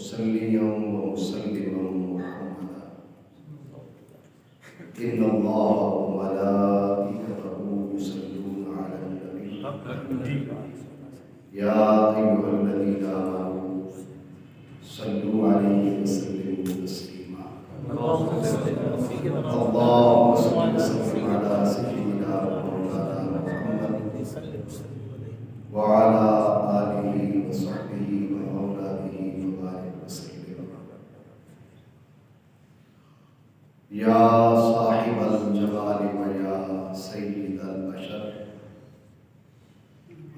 مصليا ومسلما محمدا إن الله وملائكته يصلون على النبي يا أيها الذين آمنوا صلوا عليه وسلموا تسليما اللهم صل وسلم على سيدنا ومولانا محمد وعلى آله وصحبه وأولاده وبارك وسلم يا صاحب الجلال ويا سيد البشر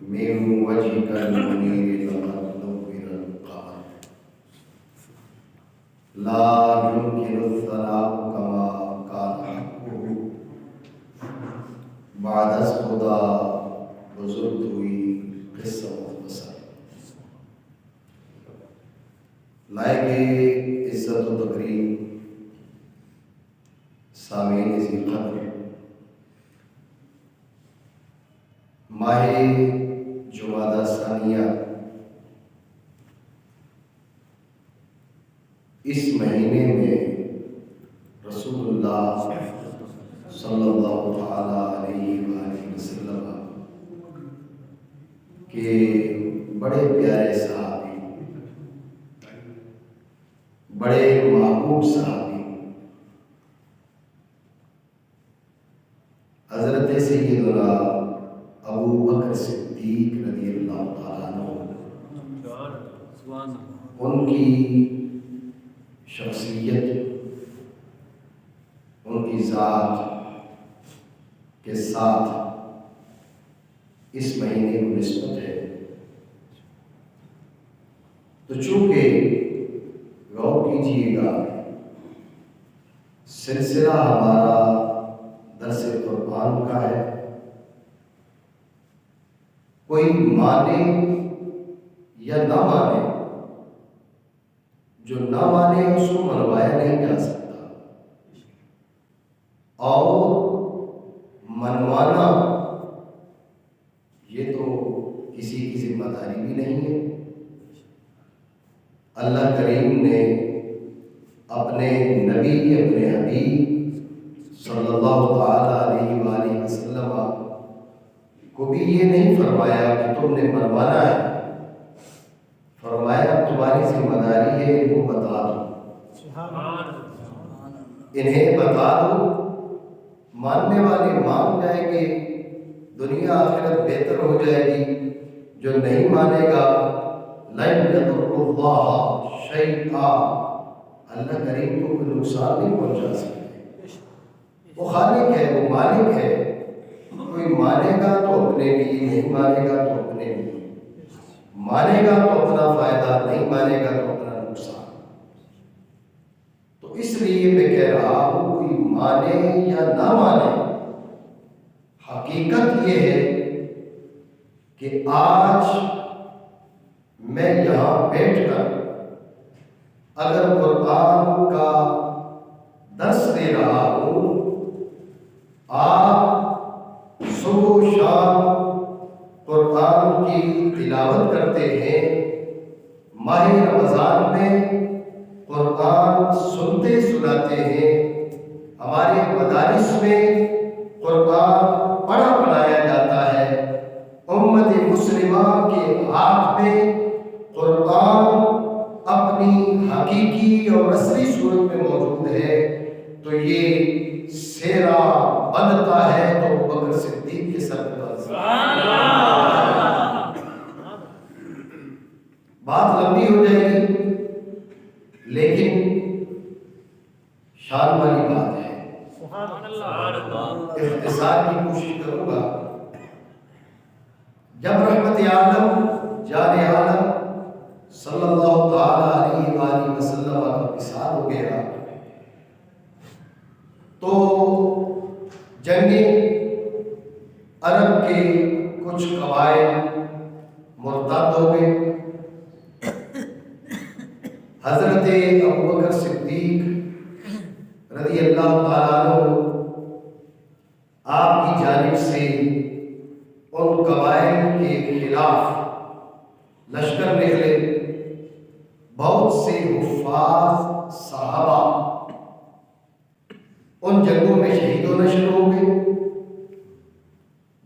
من وجهك المنير لقد نور القمر لا يمكن الثناء كما كان حقه بعد الهدى بزرگ ہوئی قصہ مختصر لائق عزت و تقریم سامعین ذی قدر ماہ جمادی ثانیہ اس مہینے میں رسول اللہ صلی اللہ تعالی علیہ وآلہ وسلم کہ بڑے پیارے صحابی، بڑے محبوب صحابی حضرت سیدنا ابو بکر صدیق رضی اللہ تعالیٰ عنہ، ان کی شخصیت، ان کی ذات کے ساتھ اس مہینے کو نسبت ہے۔ تو چونکہ غور کیجیے گا سلسلہ ہمارا درس قرآن کا ہے، کوئی مانے یا نہ مانے، جو نہ مانے اس کو منوایا نہیں جا سکتا، اور منوانا یہ تو کسی کی ذمہ داری بھی نہیں ہے۔ اللہ کریم نے اپنے نبی، اپنے حبیب صلی اللہ تعالی علیہ وآلہ وسلم کو بھی یہ نہیں فرمایا کہ تم نے منوانا ہے، فرمایا تمہاری ذمہ داری ہے ان کو بتا دو، انہیں بتا دو، ماننے والے مان جائیں گے، دنیا آخرت بہتر ہو جائے گی، جو نہیں مانے گا لن یضر اللہ شیئا، اللہ کریم کو کوئی نقصان نہیں پہنچا سکتے۔ وہ خالق ہے، وہ مالک ہے، کوئی مانے گا تو اپنے لیے، نہیں مانے گا تو اپنے لیے، مانے گا تو اپنا فائدہ، نہیں مانے گا تو اپنا نقصان۔ تو اس لیے میں کہہ رہا ہوں کوئی مانے یا نہ مانے، حقیقت یہ ہے کہ آج میں یہاں بیٹھ کر اگر قرآن کا درس دے رہا ہوں، آپ صبح و شام قرآن کی تلاوت کرتے ہیں، ماہ رمضان میں قرآن سنتے سناتے ہیں، ہمارے مدارس میں قرآن پڑھا پڑھایا جاتا ہے، امت مسلمہ کے ہاتھ میں قرآن اپنی حقیقی اور اصلی صورت میں موجود ہے، تو یہ سیرا بنتا ہے تو ابو بکر صدیق کے سر پر۔ بات لمبی ہو جائے گی لیکن شان والی بات ہے، اختصار کی کوشش کروں گا۔ جب رحمت عالم جان عالم صلی اللہ تعالی علیہ وآلہ وسلم کا وصال ہو گیا تو جنگ عرب کے کچھ قبائل مرتد ہو گئے، حضرت ابوبکر صدیق رضی اللہ تعالیٰ عنہ آپ کی جانب سے ان قبائل کے خلاف لشکر نکلے، بہت سے حفاظ صحابہ ان جنگوں میں شہید ہونا شروع ہو گئے۔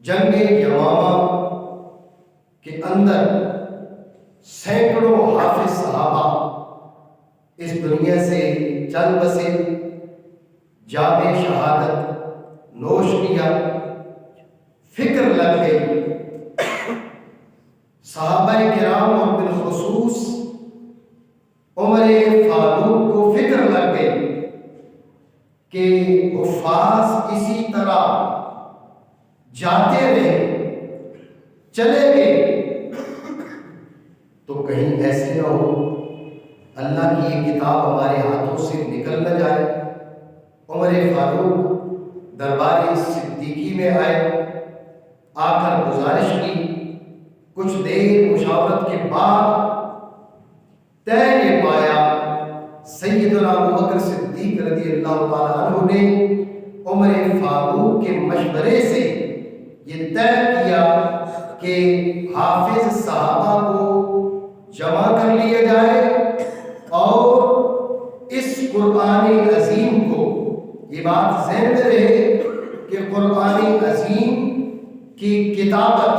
جنگ یمامہ کے اندر سینکڑوں حافظ صحابہ اس دنیا سے چل بسے، جام شہادت نوش کیا، فکر لگ گئی۔ صحابہ کرام اور بالخصوص عمر فاروق کو فکر لگ گئی کہ حفاظ اسی طرح جاتے رہے، چلے گئے تو کہیں ایسے نہ ہو اللہ کی یہ کتاب ہمارے ہاتھوں سے نکل نہ جائے۔ عمر فاروق دربار صدیقی میں آئے، آ کر گزارش کی۔ کچھ دیر مشاورت کے بعد طے یہ پایا، سیدنا ابوبکر صدیق رضی اللہ تعالیٰ عنہ نے عمر فاروق کے مشورے سے یہ طے کیا کہ حافظ صحابہ کو جمع کر لیا جائے اور اس قرآن عظیم کو، یہ بات ذہن میں رہے کہ قرآن عظیم کی کتابت،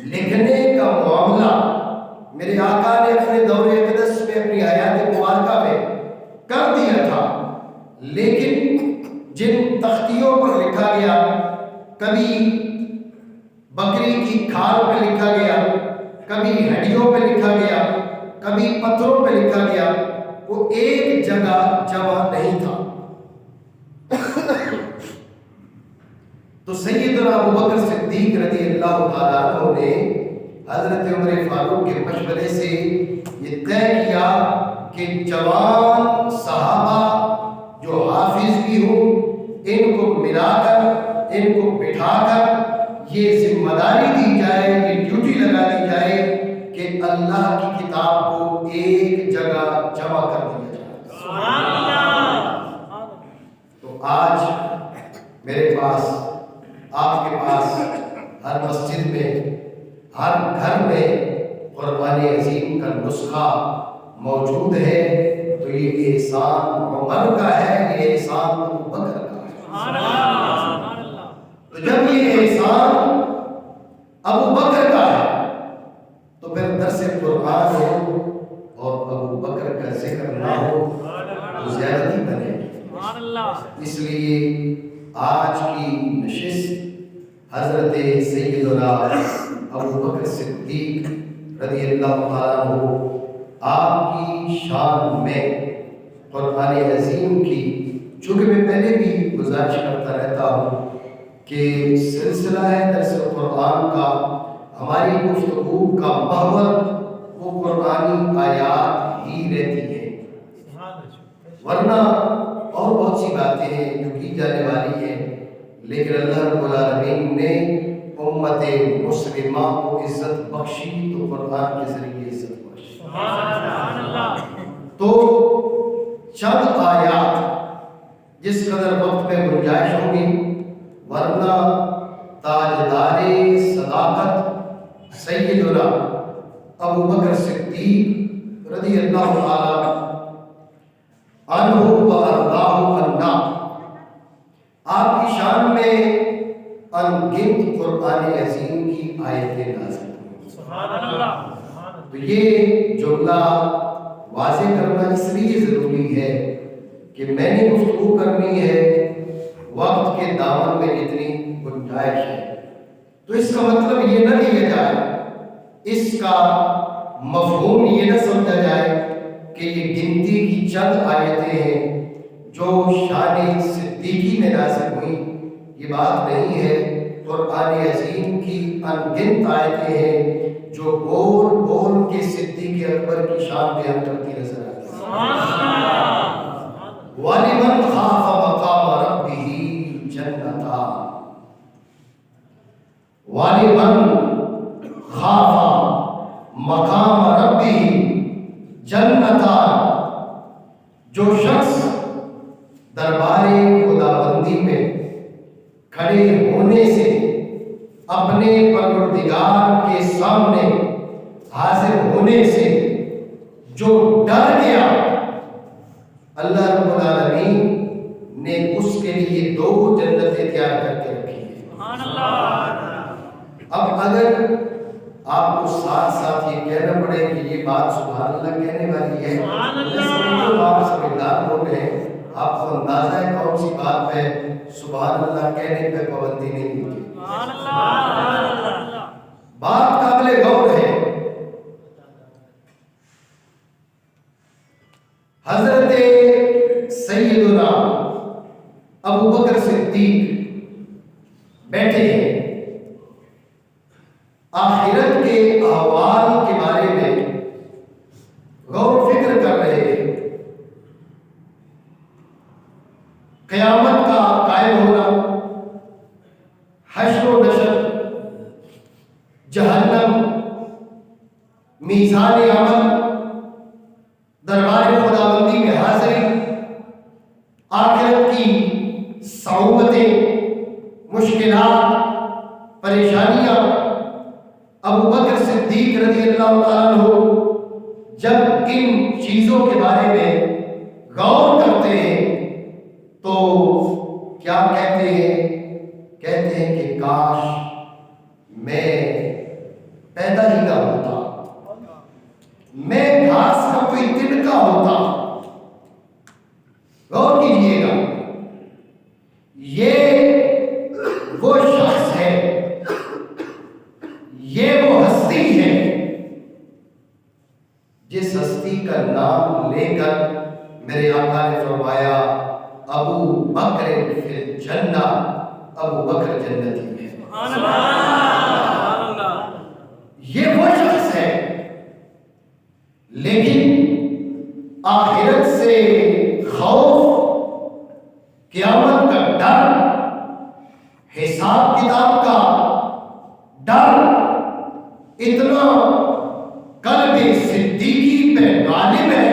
لکھنے کا معاملہ میرے آقا نے اپنے دور اقدس میں، اپنی حیات مبارکہ میں کر دیا تھا، لیکن جن تختیوں پر لکھا گیا، کبھی بکری کی کھال پہ لکھا گیا، کبھی ہڈیوں پہ لکھا گیا، کبھی پتھروں پہ لکھا گیا، وہ ایک جگہ جمع نہیں تھا۔ تو سیدنا ابوبکر صدیق رضی اللہ تعالیٰ عنہ نے حضرت عمر فاروق کے مشورے سے یہ طے کیا کہ جوان صحابہ جو حافظ بھی ہوں، ان کو ملا کر، ان کو بٹھا کر یہ ذمہ داری دی جائے، یہ ڈیوٹی لگا دی جائے کہ اللہ کی کتاب کو ایک جگہ جمع کر دیا جائے۔ تو آج میرے پاس، آپ کے پاس، ہر مسجد میں، ہر گھر میں قرآن عظیم کا نسخہ موجود ہے۔ تو یہ احسان عمر کا ہے، یہ احسان ابوبکر کا ہے۔ تو جب یہ احسان ابوبکر کا ہے تو پھر درس قرآن ہو اور ابوبکر کا ذکر نہ ہو تو زیادتی بنے گی۔ اس لیے آج کی نشست حضرت سیدنا ابوبکر صدیق رضی اللہ تعالیٰ عنہ آپ کی شان میں قرآن عظیم کی، چونکہ میں پہلے بھی گزارش کرتا رہتا ہوں کہ سلسلہ ہے درس قرآن کا، ہماری گفتگو کا محور وہ قرآنی آیات ہی رہتی ہیں، ورنہ اور بہت سی باتیں ہیں جو کی جانے والی ہیں، لیکن اللہ رب العالمین نے امت مسلمہ کو عزت بخشی تو قرآن کے ذریعے عزت بخشی۔ تو چند آیات جس قدر وقت میں گنجائش ہوگی، ورنہ تاجدار صداقت سیدنا ابوبکر صدیق رضی اللہ تعالی عنہ و ارضاہ عنا، آپ کی شان میں ان گنت قرآن عظیم کی آیتیں نازل ہوئی۔ تو یہ جملہ واضح کرنا اس لیے ضروری ہے کہ میں نے گفتگو کرنی ہے وقت کے دامن میں جتنی گنجائش ہے، تو اس کا مطلب یہ نہ لیا جائے، اس کا مفہوم یہ نہ سمجھا جائے کہ یہ گنتی کی چند آیتیں ہیں جو شان صدیقی میں نازل ہوئی، یہ بات نہیں ہے۔ قرآن عظیم کی ان گنت آیتیں ہیں جو بول بول کے صدیق اکبر کی شان بیان کرتی نظر آتی ہیں۔ وَلِمَنْ خَافَ مَقَامَ رَبِّهِ جَنَّتَانِ، وَلِمَنْ خَافَ مَقَامَ رَبِّهِ جَنَّتَانِ، جو شخص دربار خداوندی میں کھڑے ہونے سے، اپنے پروردگار کے سامنے حاضر ہونے سے اب اگر آپ کو ساتھ ساتھ یہ کہنا پڑے کہ یہ بات سبحان اللہ کہنے والی ہے، آپ سمجھدار لوگ ہیں، آپ کو اندازہ ہے کون سی بات پہ سبحان اللہ کہنے پہ پابندی نہیں ہوتی. بات قابل غور ہے. حضرت سیدنا ابو بکر صدیق بیٹھے ہیں، آخرت کے احوال کے بارے میں غور و فکر کر رہے ہیں. قیامت کا قائم ہونا، حشر و نشر، جہنم، میزان عمل، دربار خداوندی میں حاضری، آخرت کی صعوبتیں، مشکلات، پریشانیاں. ابو بکر صدیق رضی اللہ تعالیٰ عنہ جب ان چیزوں کے بارے میں غور کرتے ہیں تو کیا کہتے ہیں؟ کہتے ہیں کہ کاش میں پیدا ہی نہ ہوتا، میں گھاس کا کوئی تنکا ہوتا. غور کیجیے گا، یہ وہ شخص ہے، یہ وہ ہستی ہے جس ہستی کا نام لے کر میرے آقا نے فرمایا ابو بکر فی الجنہ، ابو بکر جنتی ہے. یہ وہ شخص ہے، لیکن آخرت سے خوف، قیامت کا ڈر، حساب کتاب کا ڈر اتنا قلب صدیقی پہ غالب ہے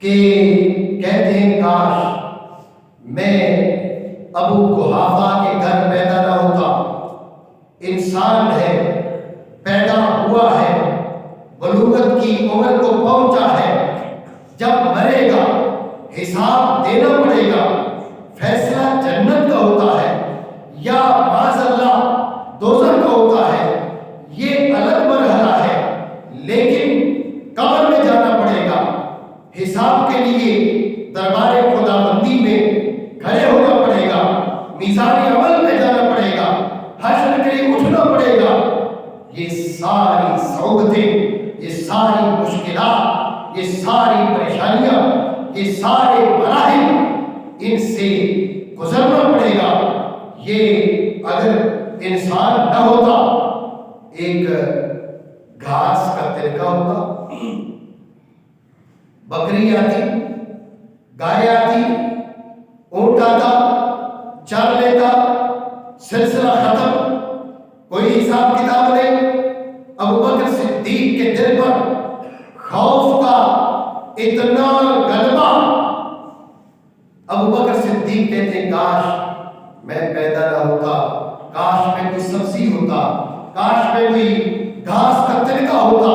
کہ کہتے ہیں کاش میں ابو قحافہ کے گھر پیدا نہ ہوتا. انسان ہے، پیدا ہوا ہے، بلوغت کی عمر کو پہنچا ہے، جب مرے گا حساب دینا پڑے گا، فیصلہ جنت کا ہوتا ہے یا معاذ اللہ دوزخ کا ہوتا ہے، یہ الگ مرحلہ ہے. لیکن قبر میں جانا پڑے گا، حساب کے لیے دربار خداوندی میں کھڑے ہونا پڑے گا، میزان عمل میں جانا پڑے گا، حشر کے لیے اٹھنا پڑے گا. یہ ساری صعوبتیں، یہ ساری مشکلات، یہ ساری پریشانیاں، یہ سارے مراحل، ان سے گزرنا پڑے گا. یہ اگر انسان نہ ہوتا، ایک گھاس کا تنکا ہوتا، بکری آتی، گائے آتی، اونٹ آتا، چر لیتا، سلسلہ ختم، کوئی حساب کتاب نہیں. ابو بکر صدیق کے دل پر خوف کا اتنا غلبہ. ابو بکر صدیق کہتے ہیں کاش میں پیدا نہ ہوتا، کاش میں کوئی سبزی ہوتا، کاش میں کوئی گھاس کا تنکا ہوتا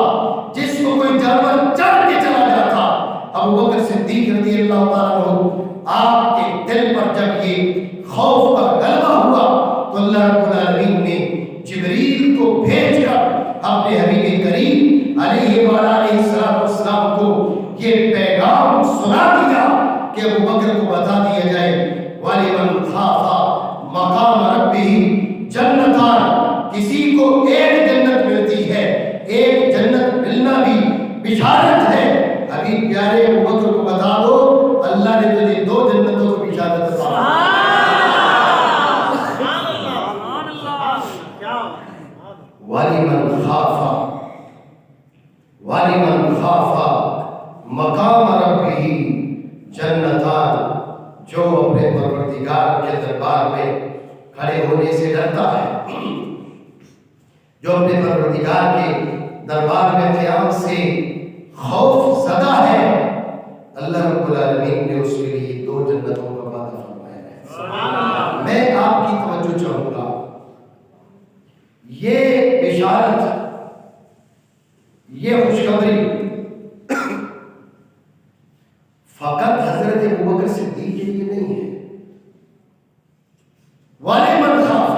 جس کو کوئی جانور چر کے چلا جاتا. ابو بکر صدیق رضی اللہ تعالیٰ عنہ آپ کے دل پر جب یہ خوف کا غلبہ ہوا تو اللہ رب العالمین نے جبریل کو بھیج کر اپنے حبیب کریم علیہ وآلہ السلام کو یہ پیغام سنا دیا کہ ابو بکر کو بتا دیا جائے وَلِمَنْ خَافَ مَقَامَ رَبِّهِ جَنَّتَانِ، کسی کو ایک جنت ملتی ہے، ایک جنت ملنا بھی بشارت ہے. ابھی پیارے ابو بکر کو بتا دو اللہ نے تجھے 2 جنتوں کو بشارت عطا وَلِمَنْ خَافَ مَقَامَ رَبِّهِ جَنَّتَانِ، جو اپنے پروردگار کے دربار میں کھڑے ہونے سے ڈرتا ہے، جو اپنے پروردگار کے دربار میں قیام سے خوف زدہ ہے، اللہ رب العالمین نے اس کے لیے 2 جنتوں کا وعدہ فرمایا ہے. میں آپ کی توجہ چاہوں گا، یہ بشارت، یہ خوشخبری فقط حضرت ابوبکر صدیق کے لیے نہیں ہے. وَلِمَنْ خَافَ،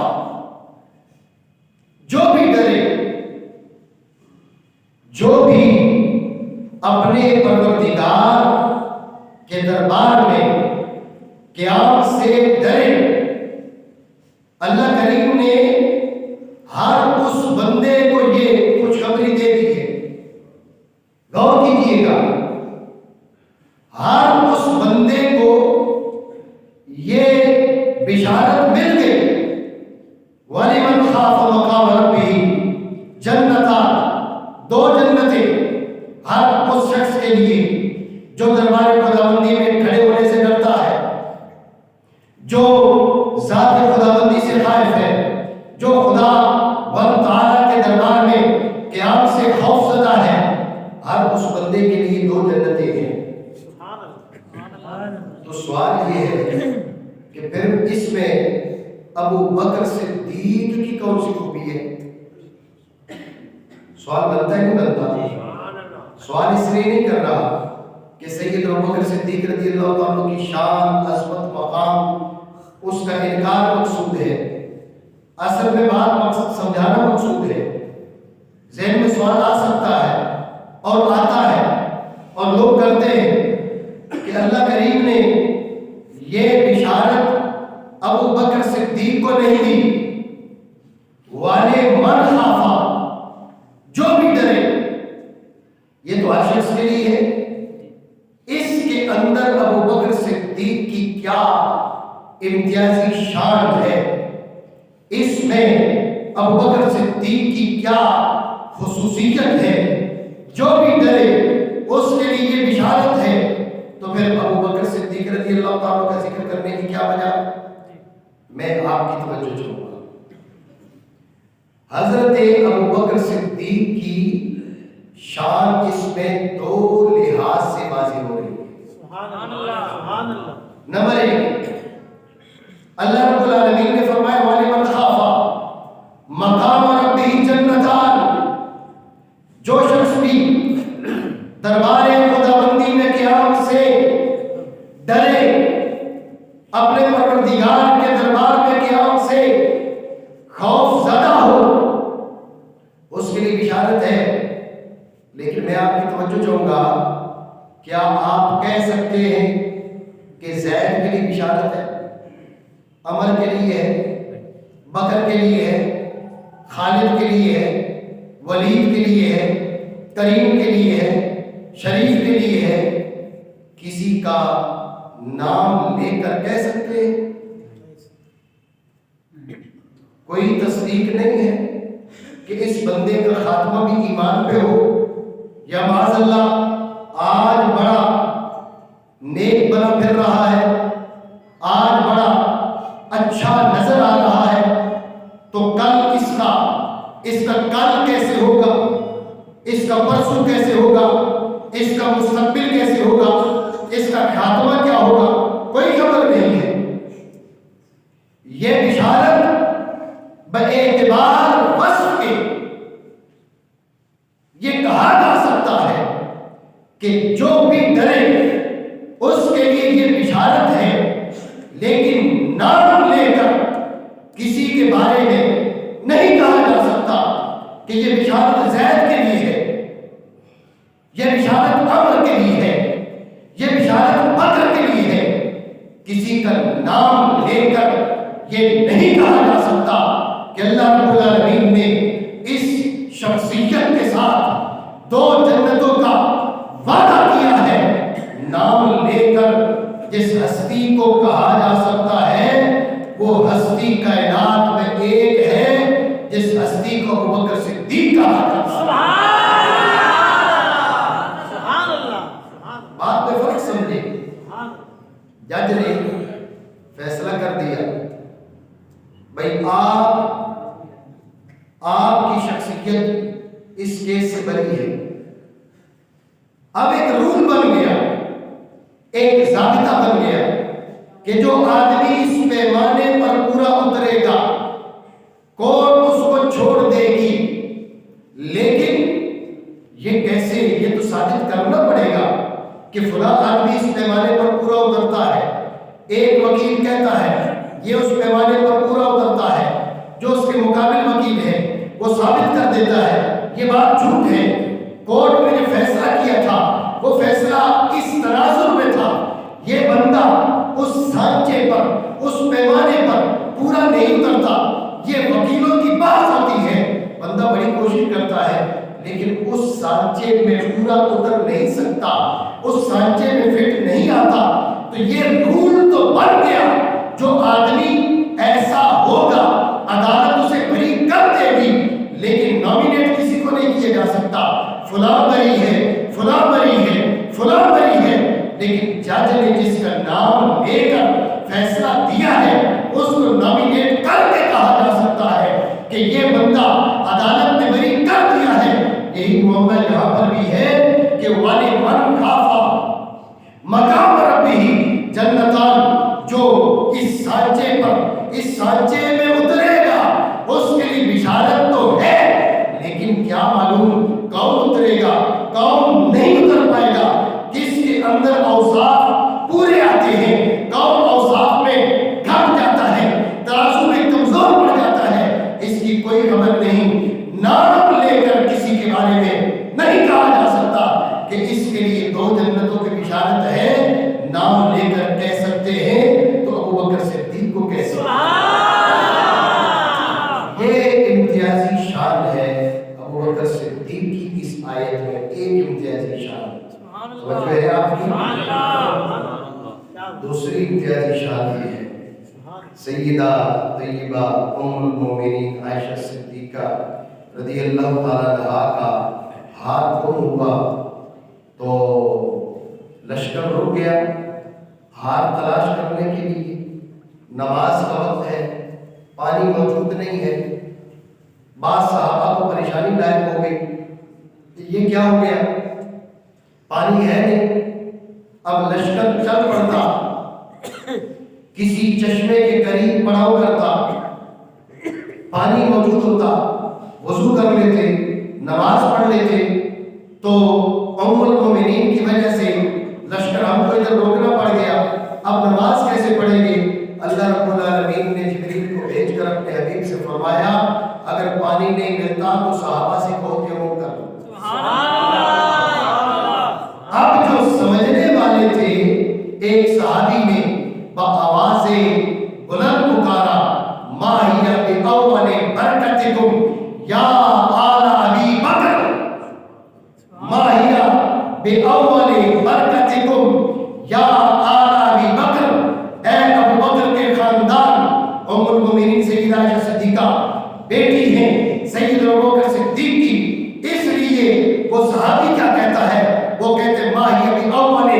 ابو بکر صدیق کی کون سی خوبی ہے؟ سوال بنتا ہے نہیں بنتا؟ سوال اس لیے نہیں کر رہا کہ سید ابو بکر صدیق رضی اللہ تعالیٰ کی شان، عظمت، مقام، اس کا انکار مقصود ہے، اصل میں بات مقصد سمجھانا مقصود ہے۔ ذہن میں سوال آ سکتا ہے اور آتا ہے اور لوگ کرتے ہیں کہ اللہ کریم نے یہ بشارت ابو بکر صدیق کو نہیں دی، والے من خافا، جو بھی ڈرے، یہ تو ہر شخص کے لیے ہے۔ اس کے اندر ابو بکر صدیق کی کیا امتیازی شان ہے، اس میں ابو بکر صدیق کی کیا خصوصیت ہے، جو بھی ڈرے اس کے لیے یہ بشارت ہے۔ تو پھر ابو بکر صدیق رضی اللہ تعالیٰ کا ذکر کرنے کی کیا وجہ؟ میں آپ کی توجہ چاہوں گا۔ حضرت ابو بکر صدیق کی شان اس میں دو لحاظ سے واضح ہو رہی ہے۔ سبحان اللہ، سبحان اللہ۔ نمبر ایک، اللہ رب العالمین نے فرمایا وَلِمَنْ خَافَ مَقَامَ رَبِّهِ جَنَّتَانِ، جو شخص بھی دربار خداوندی میں قیام سے ڈرے، اپنے پروردگار کے دربار میں قیام سے خوف زدہ ہو، اس کے لیے بشارت ہے۔ لیکن میں آپ کی توجہ چاہوں گا، کیا آپ کہہ سکتے ہیں کہ زید کے لیے بشارت ہے؟ عمر کے لیے ہے، بکر کے لیے ہے، خالد کے لیے ہے، ولید کے لیے ہے، کریم کے لیے ہے، شریف کے لیے ہے؟ کسی کا نام لے کر کہہ سکتے ہیں؟ کوئی تصدیق نہیں ہے کہ اس بندے کا خاتمہ بھی ایمان پہ ہو، یا معاذ اللہ آج بڑا نیک بنا پھر رہا ہے، آج بڑا اچھا نظر آ رہا ہے، تو کل اس کا کل کیسے ہوگا، اس کا پرسوں کیسے ہوگا، اس کا مستقبل کیسے ہوگا، اس کا خاتمہ کیا ہوگا، کوئی خبر نہیں ہے۔ یہ بشارت باعتبار وصف کے یہ کہا جا سکتا ہے کہ جو بھی ڈرے اس کے لیے یہ بشارت ہے، لیکن نام لے کر کسی کے بارے میں نہیں کہا جا سکتا کہ یہ بشارت زید کے لیے ہے، یہ بشارت عمر کے لیے ہے، یہ بشارت بکر کے لیے ہے۔ کسی کا نام لے کر یہ نہیں کہا جا سکتا کہ اللہ رب العالمین نے اس شخصیت کے ساتھ دو جنتوں کا وعدہ کیا ہے۔ نام لے کر جس ہستی کو کہا جا سکتا ہے وہ ہستی کائنات میں ایک ہے، جس ہستی کو ابو بکر صدیق کہا جاتا ہے۔ بات میں فرق سمجھے، جج نے فیصلہ کر دیا بھائی آپ کی شخصیت اس کیس سے بری ہے۔ اب ایک رول بن گیا، ایک ضابطہ بن گیا کہ جو آدمی اس پیمانے پر پورا اترے گا کورٹ اس کو چھوڑ دے گی، لیکن یہ کیسے، یہ تو ثابت کرنا پڑے گا کہ فلاں آدمی اس پیمانے پر پورا اترتا ہے۔ ایک وکیل کہتا ہے یہ اس پیمانے پر پورا اترتا ہے، جو اس کے مقابل وکیل ہے وہ ثابت کر دیتا ہے یہ بات جھوٹ ہے، کورٹ میں جو فیصلہ کیا تھا وہ فیصلہ اس تناظر میں تھا، یہ بندہ اس سانچے پر، اس پیمانے پر پورا نہیں اترتا۔ یہ وکیلوں کی بات ہوتی ہے، بندہ بڑی کوشش کرتا ہے لیکن اس سانچے میں پورا اتر نہیں سکتا، اس سانچے میں فٹ نہیں آتا، تو یہ رول تو بن گیا جو آدمی ایسا ہوگا عدالت اسے بری کر دے گی، لیکن نامینیٹ کسی کو نہیں کیا جا سکتا، فلاں بری ہے، فلاں بری ہے، فلاں بری ہے، لیکن جج نے جس کا نام لے کر فیصلہ دیا ہے اس کو نامینیٹ کر کے کہا جا سکتا ہے کہ یہ بندہ عدالت نے بری کر دیا ہے۔ یہی معاملہ یہاں پر بھی ہے کہ وَلِمَنْ خَافَ مَقَامَ رَبِّهِ جنتان، جو اس سانچے پر، اس سانچے میں بشارت تو ہے، لیکن کیا معلوم کون اترے گا کون نہیں اتر پائے گا، کس کے اندر اوصاف پورے آتے ہیں، کون اوصاف میں گھٹ جاتا ہے، ترازو میں کمزور پڑ جاتا ہے، اس کی کوئی خبر نہیں۔ نام لے کر کسی کے بارے میں نہیں کہا جا سکتا کہ اس کے لیے 2 جنتوں کی بشارت ہے، نام لے کر کہہ سکتے ہیں تو ابو بکر صدیق کو کہہ سکتے ہیں۔ یہ امتیازی شان ہے ابو بکر صدیق کی اس آیت میں، ایک امتیازی شان توجہ ہے آپ کی۔ دوسری امتیازی شان یہ ہے، سیدہ طیبہ ام المومنین عائشہ صدیقہ رضی اللہ تعالیٰ عنہا کا ہاتھ گم ہوا تو لشکر رک گیا ہاتھ تلاش کرنے کے لیے، نماز کا وقت ہے، پانی موجود نہیں ہے، بعض صحابہ کو پریشانی لاحق ہو گئی کہ یہ کیا ہو گیا، پانی ہے نہیں۔ اب لشکر چل پڑتا، کسی چشمے کے قریب پڑاؤ کرتا، پانی موجود ہوتا، وضو کر لیتے، نماز پڑھ لیتے، تو ام المومنین کی وجہ سے لشکر ہم کو ادھر روکنا پڑ گیا، اب نماز کیسے پڑھیں گے؟ اللہ رب العالمین نے جبریل کو بھیج کر اپنے حبیب سے فرمایا اگر پانی نہیں ملتا تو صحابہ سے کہو تیمم کر لو۔ اب جو سمجھنے والے تھے، ایک صحابی نے بآواز بلند پکارا ما ہی بأول برکتکم یا آل ابی بکر، ما ہی بأول برکتکم یا آل ابی بکر، اے ابو بکر کے خاندان۔ ام المومنین سیدہ عائشہ صدیقہ بیٹی ہیں سید ابو بکر صدیق کی، اس لیے وہ صحابی کیا کہتا ہے، وہ کہتے ما ہی بأول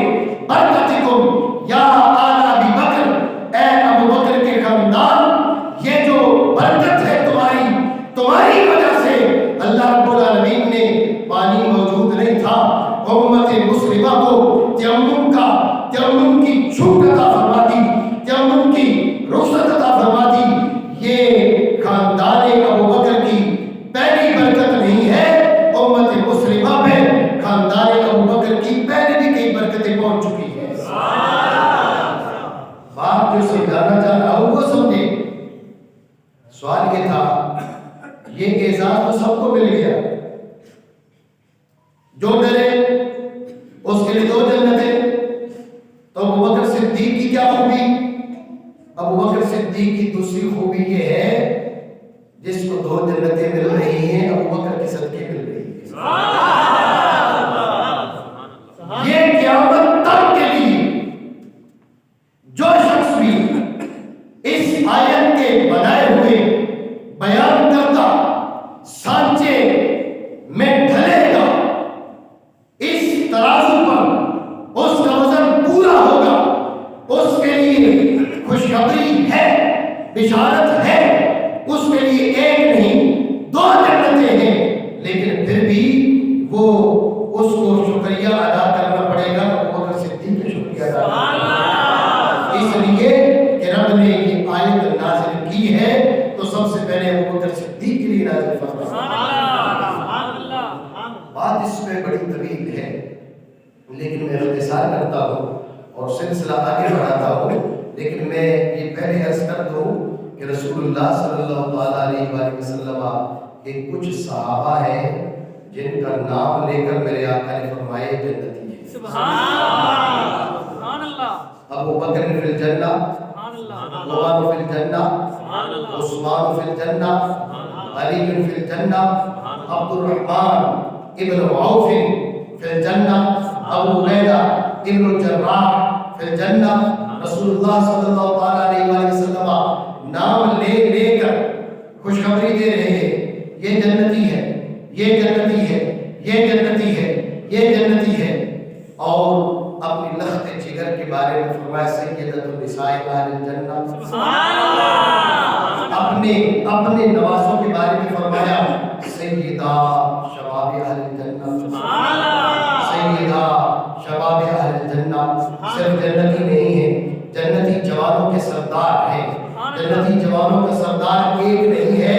برکتکم یا آل ابی بکر، اے ابو بکر کے خاندان، یہ جو برکت ہے تمہاری وجہ سے اللہ رب العالمین نے، پانی موجود نہیں تھا، امت مسلمہ کو تیمم کی چھوٹ عطا فرما دی، تیمم کی رخصت عطا فرما دی۔ یہ خاندان ابو بکر کی پہلی برکت نہیں ہے، امت مسلمہ پہ خاندان ابو بکر کی پہلے بھی کئی برکتیں پہنچ چکی ہیں۔ بات جو سمجھانا چاہ رہا ہوں وہ سمجھے، سوال یہ تھا یہ اعزاز تو سب کو مل گیا، جو ڈرے اس کے لیے 2 جنتیں، تو ابو بکر صدیق کی کیا خوبی؟ ابو بکر صدیق کی دوسری خوبی یہ ہے جس کو 2 جنتیں مل رہی ہیں ابو بکر کی صدقے مل رہی ہیں۔ یہ قیامت تک کے لیے جو شخص بھی اس آیت کے بنائے ہوئے بیان کرتا سانچے میں ڈھلے گا، اس ترازو پر اس کا وزن پورا ہوگا، اس کے لیے خوشخبری ہے، بشارت ہے، اس کے لیے ایک نہیں 2 جنتیں ہیں، لیکن پھر بھی وہ اس کو شکریہ ادا کرنا پڑے گا، ابو بکر صدیق کا شکریہ ادا کرنا، اس لیے کہ رب نے یہ آیت نازل کی ہے تو سب سے پہلے ابو بکر صدیق کے لیے نازل فرمایا۔ بات اس میں بڑی طویل ہے لیکن میں اختصار کرتا ہوں اور سلسلہ آگے بڑھاتا ہوں، لیکن میں یہ پہلے عرض کر دوں کہ رسول اللہ صلی اللہ علیہ وآلہ وسلم کے کچھ صحابہ ہیں جن کا نام لے کر میرے آقا نے فرمائے جنتی ہیں۔ سبحان اللہ۔ ابو بکر فی الجنہ، عمر فی الجنہ، عثمان فی الجنہ، علی فی الجنہ، عبد الرحمن ابن عوف فی الجنہ، ابو عبیدہ ابن الجراح فی الجنہ۔ رسول اللہ صلی اللہ علیہ وآلہ وسلم نام لے لے کر خوشخبری دے رہے ہیں، یہ جنتی ہے، یہ جنتی ہے، یہ جنتی ہے، یہ جنتی ہے، اور اپنی لخت جگر کے بارے میں فرمایا سیدۃ النساء اہل الجنہ، اپنے نوازوں کے بارے میں فرمایا سیدہ شباب اہل الجنہ، سیدہ شباب اہل الجنہ۔ صرف جنتی نہیں ہے، جنتی جوانوں کے سردار ہیں، جنتی جوانوں کا سردار ایک نہیں ہے،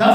10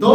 2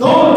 2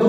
2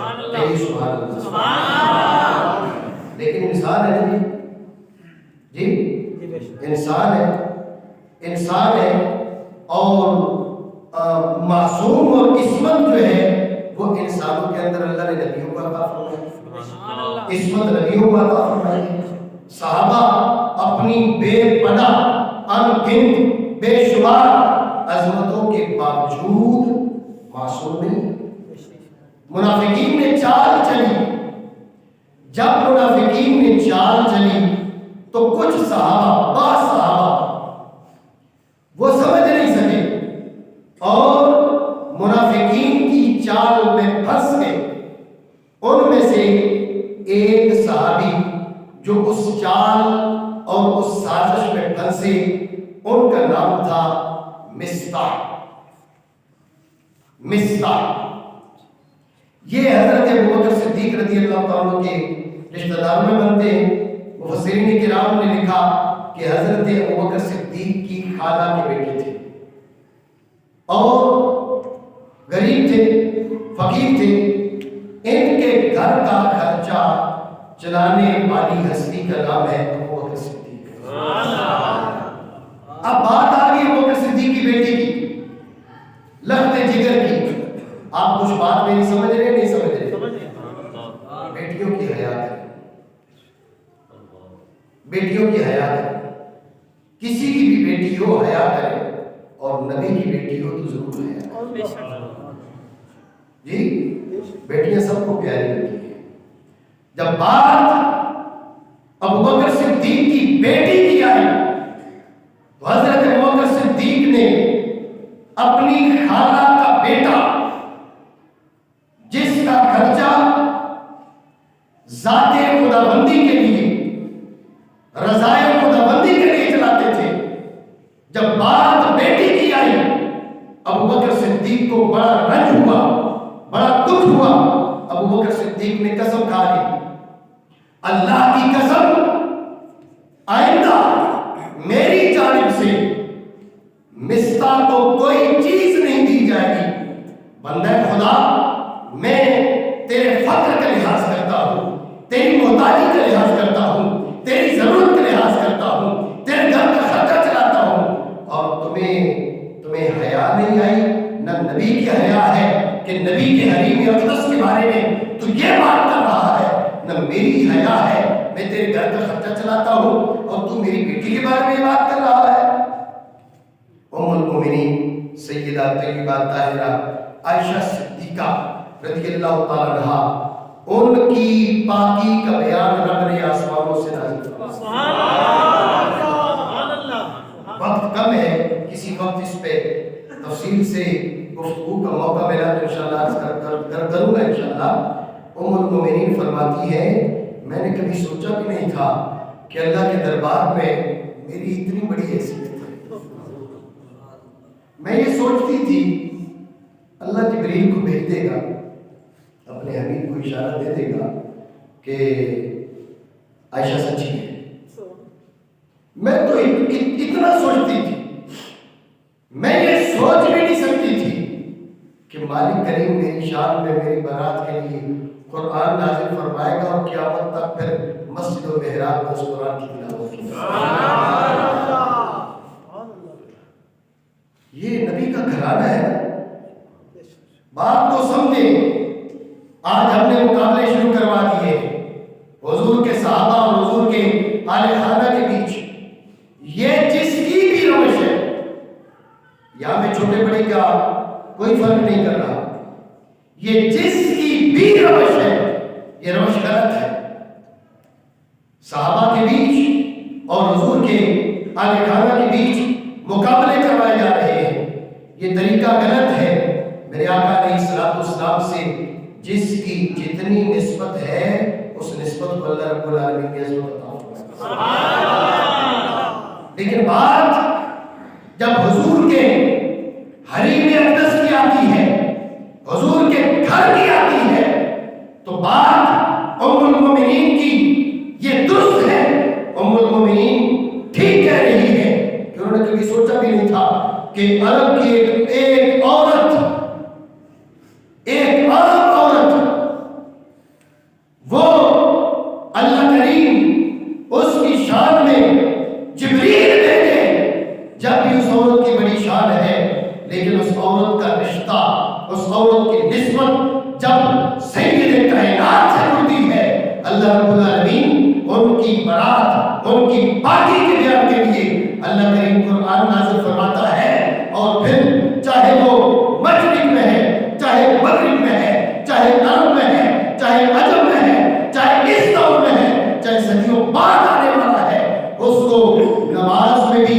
سبحان اللہ. لیکن انسان ہے نا جی انسان ہے اور معصوم اور عصمت جو ہے وہ انسانوں کے اندر اللہ نے نبیوں کو عطا فرمائی. عصمت نبیوں کو عطا فرمائی. صحابہ اپنی بے پناہ ان گنت بے شمار عظمتوں کے باوجود معصوم نہیں. منافقین نے چال چلی. جب منافقین نے چال چلی تو کچھ صحابہ بعض صحابہ وہ سمجھ نہیں سکے اور منافقین کی چال میں پھنس گئے. ان میں سے ایک صحابی جو اس چال اور اس سازش میں پھنسے ان کا نام تھا مصطح. یہ حضرت ابوبکر صدیق رضی اللہ تعالیٰ کے رشتہ داروں میں بنتے ہیں. مفسرین کرام نے لکھا کہ حضرت ابوبکر صدیق کی خالہ کے بیٹے تھے اور غریب تھے, فقیر تھے. ان کے گھر کا خرچہ چلانے والی ہستی کا نام ہے ابوبکر صدیق. اب بات آ گئی ابوبکر صدیق کی بیٹی کی, لخت جگر کی. آپ کچھ بات میری سمجھ رہے نہیں سمجھ رہے؟ بیٹیوں کی حیات ہے, بیٹیوں کی حیات ہے. کسی کی بھی بیٹی ہو حیا کرے اور نبی کی بیٹی ہو تو ضرور حیا. جی بیٹیاں سب کو پیاری لگتی ہیں. جب بات ابوبکر صدیق کی بیٹی کی آئی تو حضرت ابوبکر صدیق نے اپنی خالہ کا بیٹا جس کا خرچہ ذات خداوندی کے لیے رضائے خداوندی کے لیے چلاتے تھے, جب بات بیٹی کی آئی ابوبکر صدیق کو بڑا رنج ہوا, بڑا دکھ ہوا. ابوبکر صدیق نے قسم کھا لی, اللہ کی قسم آئندہ میری جانب سے مصطح کو کوئی چیز نہیں دی جائے گی. بندہ خدا میں تیرے فقر کا لحاظ کرتا ہوں, تیری محتاجی کا لحاظ کرتا ہوں, تیری ضرورت کا لحاظ کرتا ہوں, تیرے گھر کا خرچہ چلاتا ہوں, اور تمہیں حیا نہیں آئی. نہ نبی کی حیا ہے کہ نبی کے حریم اقدس کے بارے میں تو یہ بات کر رہا ہے, نہ میری حیا ہے میں تیرے گھر کا خرچہ چلاتا ہوں اور تو میری بیٹی کے بارے میں یہ بات کر رہا ہے. ام المومنین سیدہ طیبہ طاہرہ عائشہ صدیقہ رضی اللہ تعالیٰ عنہا, ان کی پاکی کا بیان رب نے آسمانوں سے نازل فرمایا. وقت کم ہے, کسی وقت اس پہ تفصیل سے گفتگو کا موقع ملا تو انشاءاللہ کروں گا انشاءاللہ. ام المومنین فرماتی ہے میں نے کبھی سوچا بھی نہیں تھا کہ اللہ کے دربار میں میری اتنی بڑی حیثیت ہے. میں یہ سوچتی تھی اللہ جبریل کو بھیج دے گا, اپنے حبیب کو اشارہ دے دے گا کہ عائشہ سچی ہے. میں تو اتنا سوچتی تھی, میں یہ سوچ بھی نہیں سکتی تھی کہ مالک کریم میری شان میں میری برات کے لیے قرآن نازل فرمائے گا اور قیامت تک پھر مسجد و محراب میں اس قرآن کی تلاوت کی. یہ نبی کا گھرانہ ہے. بات کو سمجھیں. آج ہم نے مقابلے شروع کروا دیے حضور کے صحابہ اور حضور کے آل خانہ کے بیچ. یہ جس کی بھی روش ہے, یہاں میں چھوٹے بڑے کا کوئی فرق نہیں کر رہا, یہ جس کی بھی روش ہے یہ روش غلط ہے. صحابہ کے بیچ اور حضور کے آل خانہ کے بیچ مقابلے کروائے جا رہے ہیں, یہ طریقہ غلط ہے. میرے آقا علیہ الصلوۃ والسلام سے جس کی جتنی نسبت ہے اس نسبت کو اللہ رب العالمین کی عظمت عطا فرمائے. لیکن بات جب حضور کے حریم اقدس کی آتی ہے, حضور کے گھر کی آتی ہے, تو بات ام المومنین کی یہ درست ہے. ام المومنین ٹھیک کہہ رہی ہے کہ انہوں نے کبھی سوچا بھی نہیں تھا کہ عرب کی ایک عرب عورت العالمین ان کی برات، ان کی پاکی کے بیان کے لیے اللہ کریم قرآن نازل فرماتا ہے، اور پھر چاہے وہ مشرق میں ہے، چاہے مغرب میں ہے، چاہے عرب میں ہے، چاہے عجم میں ہے، چاہے اس دور میں ہے، چاہے صدیوں بعد آنے والا ہے، اس کو نماز میں بھی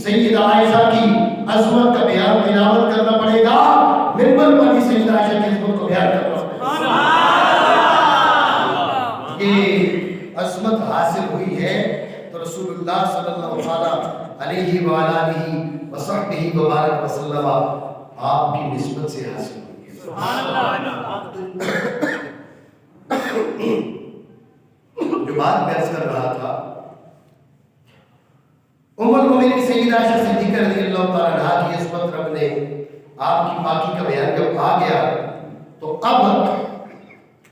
سیدہ عائشہ کی عظمت کا بیان تلاوت کرنا پڑے گا، منبر پر بھی سیدہ عائشہ کی عظمت کو بیان کرنا پڑے گا۔ یہ عظمت حاصل ہوئی ہے تو رسول اللہ صلی اللہ علیہ وآلہ وصحبہ وبارک وسلم آپ کی نسبت سے حاصل ہوئی ہے۔ جو بات میں عرض کر رہا تھا، ام المؤمنین سیدہ عائشہ صدیقہ رضی اللہ تعالیٰ عنہا کی عظمت رب نے آپ کی پاکی کا بیان جب آ گیا تو اب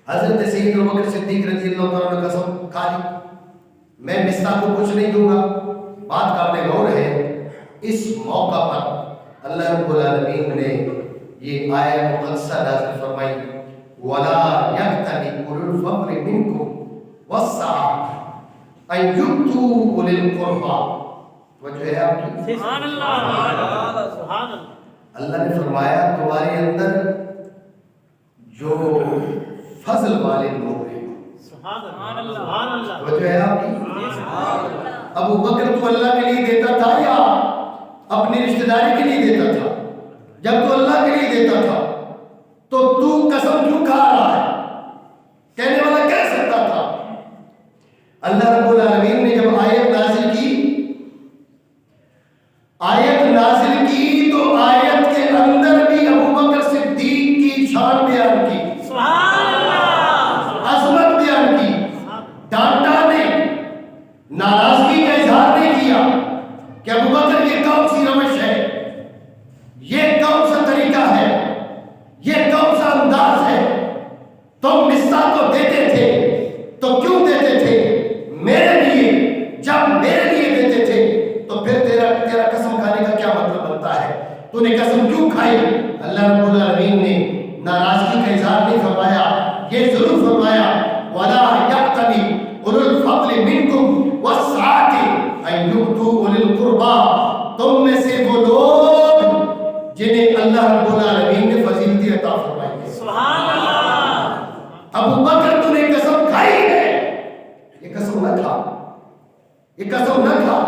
حضرت سید ابوبکر صدیق رضی اللہ تعالیٰ عنہ قسم کھا لی، میں مصطاح کو کچھ نہیں دوں گا۔ بات قابل غور ہے، اس موقع پر اللہ رب العالمین نے یہ آیہ مقدسہ نازل فرمائی، وَلَا يَأْتَلِ أُولُو الْفَضْلِ مِنْكُمْ وَالسَّعَةِ أَنْ يُؤْتُوا أُولِي الْقُرْبَى۔ وجہ ہے آپ کی سبحان اللہ، اللہ نے فرمایا تمہارے اندر جو فضل والے لوگ ہیں، سبحان اللہ، وجہ ہے آپ کی ابو بکر تو اللہ کے لیے دیتا تھا یا اپنی رشتہ داری کے لیے دیتا تھا؟ جب تو اللہ کے لیے دیتا تھا تو قسم کیوں کھا رہا ہے؟ کہنے والا کہہ سکتا تھا۔ اللہ رب العالمین نے جب آیت نازل کی تو آیت کے اندر بھی ابو بکر صدیق کی شان بیان کی، عظمت بیان کی، ڈانٹا نے، ناراضگی کا اظہار نہیں کیا کہ ابو بکر یہ کون سی روش ہے، یہ کون سا طریقہ ہے، یہ کون سا انداز ہے، تم مصطاح کو دیتے تھے تو کیوں دیتے تھے میرے لیے؟ جب میرے لیے دیتے تھے تو پھر تیرا قسم کھانے کا کیا مطلب بنتا ہے؟ تو نے قسم کیوں کھائی؟ اللہ رب العالمین نے ناراضگی کا اظہار نہیں فرمایا، یہ ضرور فرمایا وَلَا يَأْتَلِ أُولُو الْفَضْلِ مِنْكُمْ وَالسَّعَةِ أَنْ يُؤْتُوا أُولِي الْقُرْبَى۔ تم میں سے وہ لوگ جنہیں اللہ رب العالمین نے فضیلت عطا فرمائی ہے، سبحان اللہ۔ ابو بکر تو نے قسم کھائی ہے، یہ قسم نہ کھا، یہ قسم نہ کھا،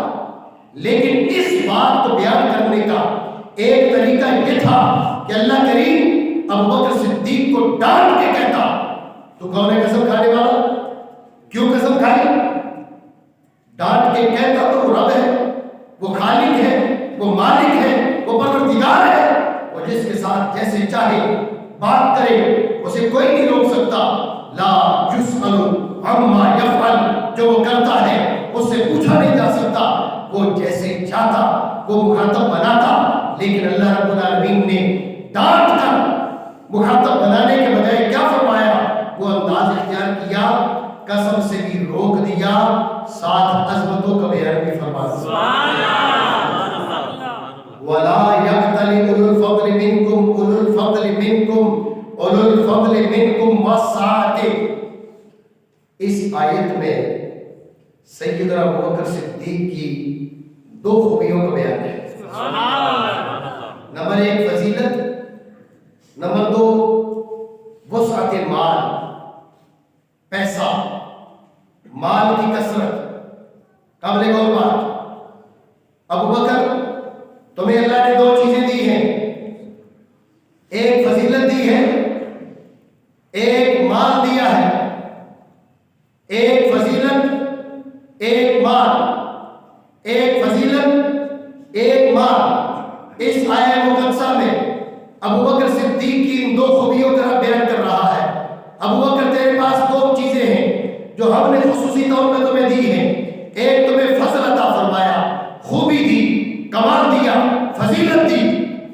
لیکن اس بات کو بیان کرنے کا ایک طریقہ یہ تھا کہ اللہ کریم ابو بکر صدیق کو ڈانٹ کے کہتا تو کون ہے قسم کھانے والا؟ کیوں قسم کھائی؟ ڈانٹ کے کہتا تو وہ رب ہے، وہ خالق ہے، وہ مالک ہے، وہ پروردگار ہے، وہ جس کے ساتھ جیسے چاہے بات کرے، اسے کوئی نہیں روک سکتا۔ لا یسأل عما یفعل، جو وہ کرتا ہے اس سے پوچھا نہیں جا سکتا، وہ جیسے چاہتا وہ مخاطب بناتا، لیکن اللہ رب العالمین نے ڈانٹ کر مخاطب بنانے کے بجائے کیا فرمایا؟ وہ انداز اختیار کیا، قسم سے بھی روک دیا، ساتھ عظمتوں کا بیان بھی فرما دیا۔ وَلَا يَأْتَلِ أُولُو الْفَضْلِ مِنْكُمْ أُولُو الْفَضْلِ مِنْكُمْ أُولُو الْفَضْلِ مِنْكُمْ وَالسَّعَةِ۔ اس آیت میں سیدنا ابوبکر صدیق کی دو خوبیوں کا بیان ہے، نمبر ایک فضیلت، نمبر دو وسعت مال، پیسہ، مال کی کثرت۔ قابل غور بات، ابوبکر تمہیں اللہ نے دو چیزیں دی ہیں، ایک فضیلت دی ہے، ایک مال دیا ہے، ایک فضیلت ایک مال، ایک فضیلت ایک مال۔ اس آیہ مقدسہ میں ابوبکر صدیق کی ان دو خوبیوں کا بیان کر رہا ہے۔ ابوبکر تیرے پاس دو چیزیں ہیں جو ہم نے خصوصی طور پہ تمہیں دی ہیں، ایک تمہیں فضل عطا فرمایا، خوبی دی، کمال دیا، فضیلت دی،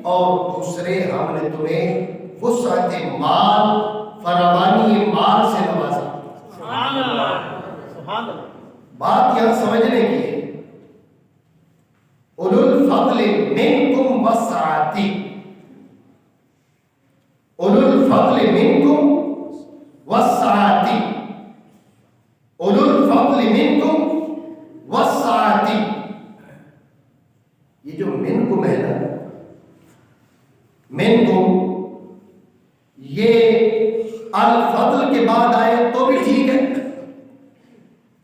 اور دوسرے ہم نے تمہیں وسعت مال، فراوانی مال سے نوازا۔ سبحان اللہ، سبحان اللہ۔ بات یہاں سمجھنے کی ہے، اولو الفضل منکم والسعۃ، اولو الفضل منکم والسعۃ، اولو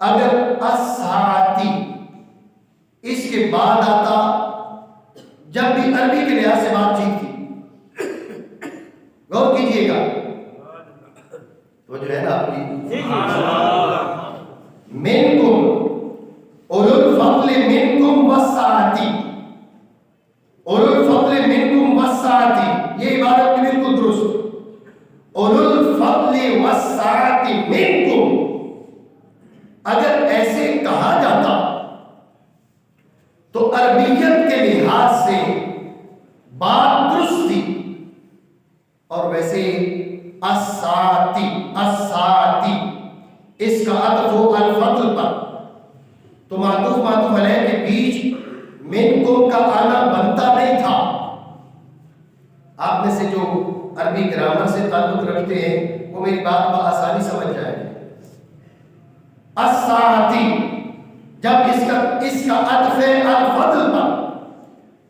اگر الساعتی اس کے بعد آتا، جب بھی عربی کے لحاظ سے بات چیت تھی، غور کیجئے گا تو جو ہے نا آپ کی منکم اولو الفضل منکم والسعتی، اولو الفضل منکم والسعتی، یہ عبارت بھی بالکل درست، اولو الفضل والسعتی منکم، اگر ایسے کہا جاتا تو عربیت کے لحاظ سے بات درست تھی، اور ویسے الساعتی اس کا عطف ہو الفضل پر تو معطوف علیہ کے بیچ منکم کا آنا بنتا نہیں تھا۔ آپ میں سے جو عربی گرامر سے تعلق رکھتے ہیں وہ میری بات بآسانی سمجھ جائیں گے۔ الساعتی جب اس کا عطف ہے الفضل پر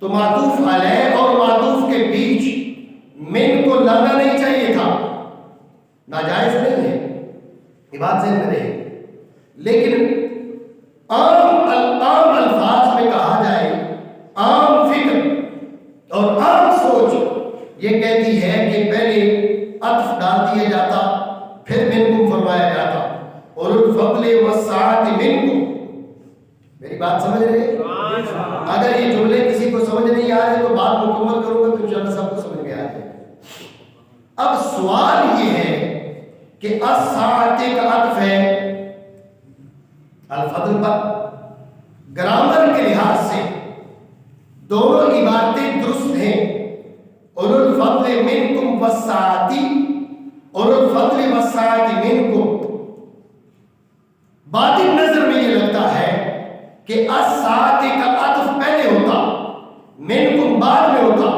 تو معطوف علیہ اور معطوف کے بیچ من کو لانا نہیں چاہیے تھا، ناجائز نہیں ہے، یہ بات ذہن میں رہے، لیکن عام الفاظ میں کہا جائے، عام فکر اور عام سوچ یہ کہتی ہے کہ پہلے عطف ڈال دیا جاتا پھر منکم فرمایا جاتا، اور الفضل والسعۃ منکم۔ میری بات سمجھ رہے ہیں؟ اگر یہ جملے کسی کو سمجھ نہیں آ رہے تو بات مکمل کروں گا تو انشاءاللہ سب کو سمجھ میں آ جائے۔ اب سوال یہ ہے کہ الساعۃ کا عطف ہے الفضل پر، گرامر کے لحاظ سے دونوں عبارتیں درست ہیں، اولو الفضل منکم والسعۃ، اولو الفضل والسعۃ منکم۔ باطن نظر میں یہ لگتا ہے کہ الساعۃ کا عطف پہلے ہوتا منکم بعد میں ہوتا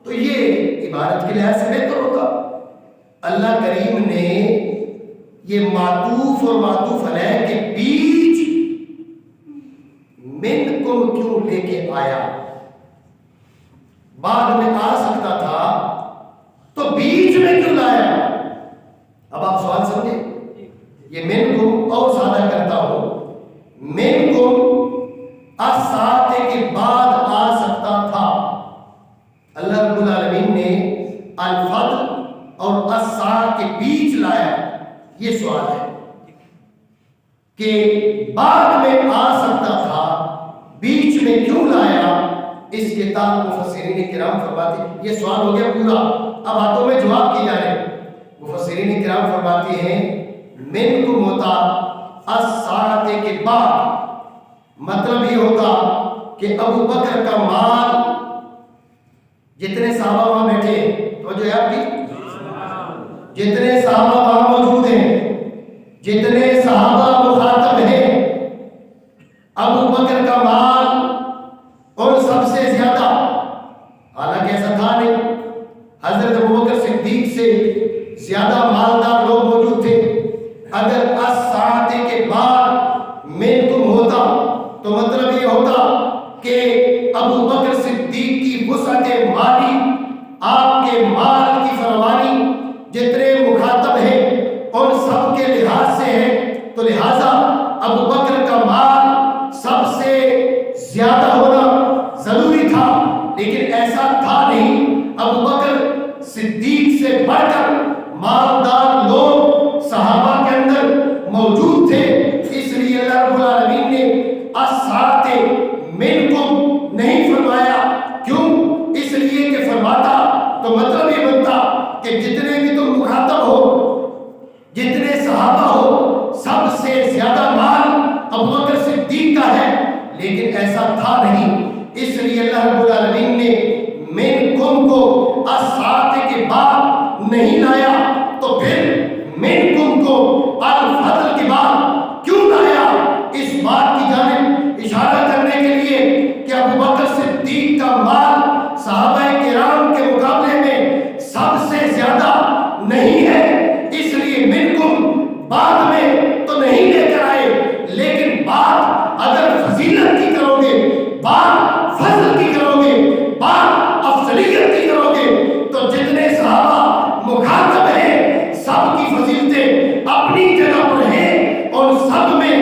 تو یہ عبارت کے لحاظ سے بہتر ہوتا۔ اللہ کریم نے یہ معطوف اور معطوف علیہ کے بیچ منکم کیوں لے کے آیا؟ بعد میں آ سکتا تھا تو بیچ میں کیوں لایا؟ اب آپ سوال سمجھے، یہ منکم اور سادہ کرتا ہوں، منکم الساعۃ کے بعد آ سکتا تھا، اللہ رب العالمین نے الفضل اور الساعۃ کے بیچ لایا، یہ سوال ہے کہ بعد میں آ سکتا تھا بیچ میں کیوں لایا؟ اس کے تعلق مفسرین کرام فرماتے ہیں، یہ سوال ہو گیا پورا، اب ہاتھوں میں جواب کی جا رہے۔ مفسرین کرام فرماتے ہیں منکم ہوتا الساعۃ کے بعد، مطلب یہ ہوتا کہ ابو بکر کا مال، جتنے صحابہ وہاں بیٹھے ہیں، توجہ ہے آپ کی، جتنے صحابہ وہاں موجود ہیں، جتنے صحابہ مخاطب ہیں، ابو بکر کا مال اور سب سے زیادہ، حالانکہ ایسا تھا نہیں، حضرت ابو بکر صدیق سے زیادہ مالدار لوگ موجود تھے، اگر الساعۃ کے بعد منکم ہوتا تو مطلب یہ ہوتا کہ ابو بکر صدیق کی وسعت مالی، آپ کے مال کی فراوانی، جتنے مخاطب ہیں ان سب کے لحاظ سے ہے، تو لہذا ابو بکر کا مال سب سے زیادہ ہونا ضروری تھا، لیکن ایسا تھا نہیں، ابو بکر صدیق سے بڑھ کر مالدار لوگ صحابہ کے اندر موجود تھے، اس لیے اللہ رب العالمین نے الساعۃ منکم نہیں فرمایا، کیوں؟ اس لیے کہ فرماتا تو مطلب یہ بنتا کہ جتنے بھی تم مخاطب ہو، جتنے صحابہ ہو، سب سے زیادہ مال ابو بکر صدیق کا ہے، لیکن ایسا تھا نہیں، اس لیے اللہ رب العالمین نے منکم کو الساعۃ کے بعد نہیں لایا، تو پھر منکم کو الفضل کے بعد کیوں لایا؟ اس بات کی جانب اشارہ کرنے کے لیے کہ ابو بکر صدیق کا مال صحابہ کرام کے مقابلے میں سب سے زیادہ نہیں ہے، اس لیے منکم بعد میں تو نہیں لے کر آئے، لیکن بات اگر فضیلت کی کرو گے، بات فضل کی کرو گے، بات افضلیت کی کرو گے، تو جتنے صحابہ مخاطب ہیں سب کی فضیلتیں اپنی جگہ پر ہیں، اور سب میں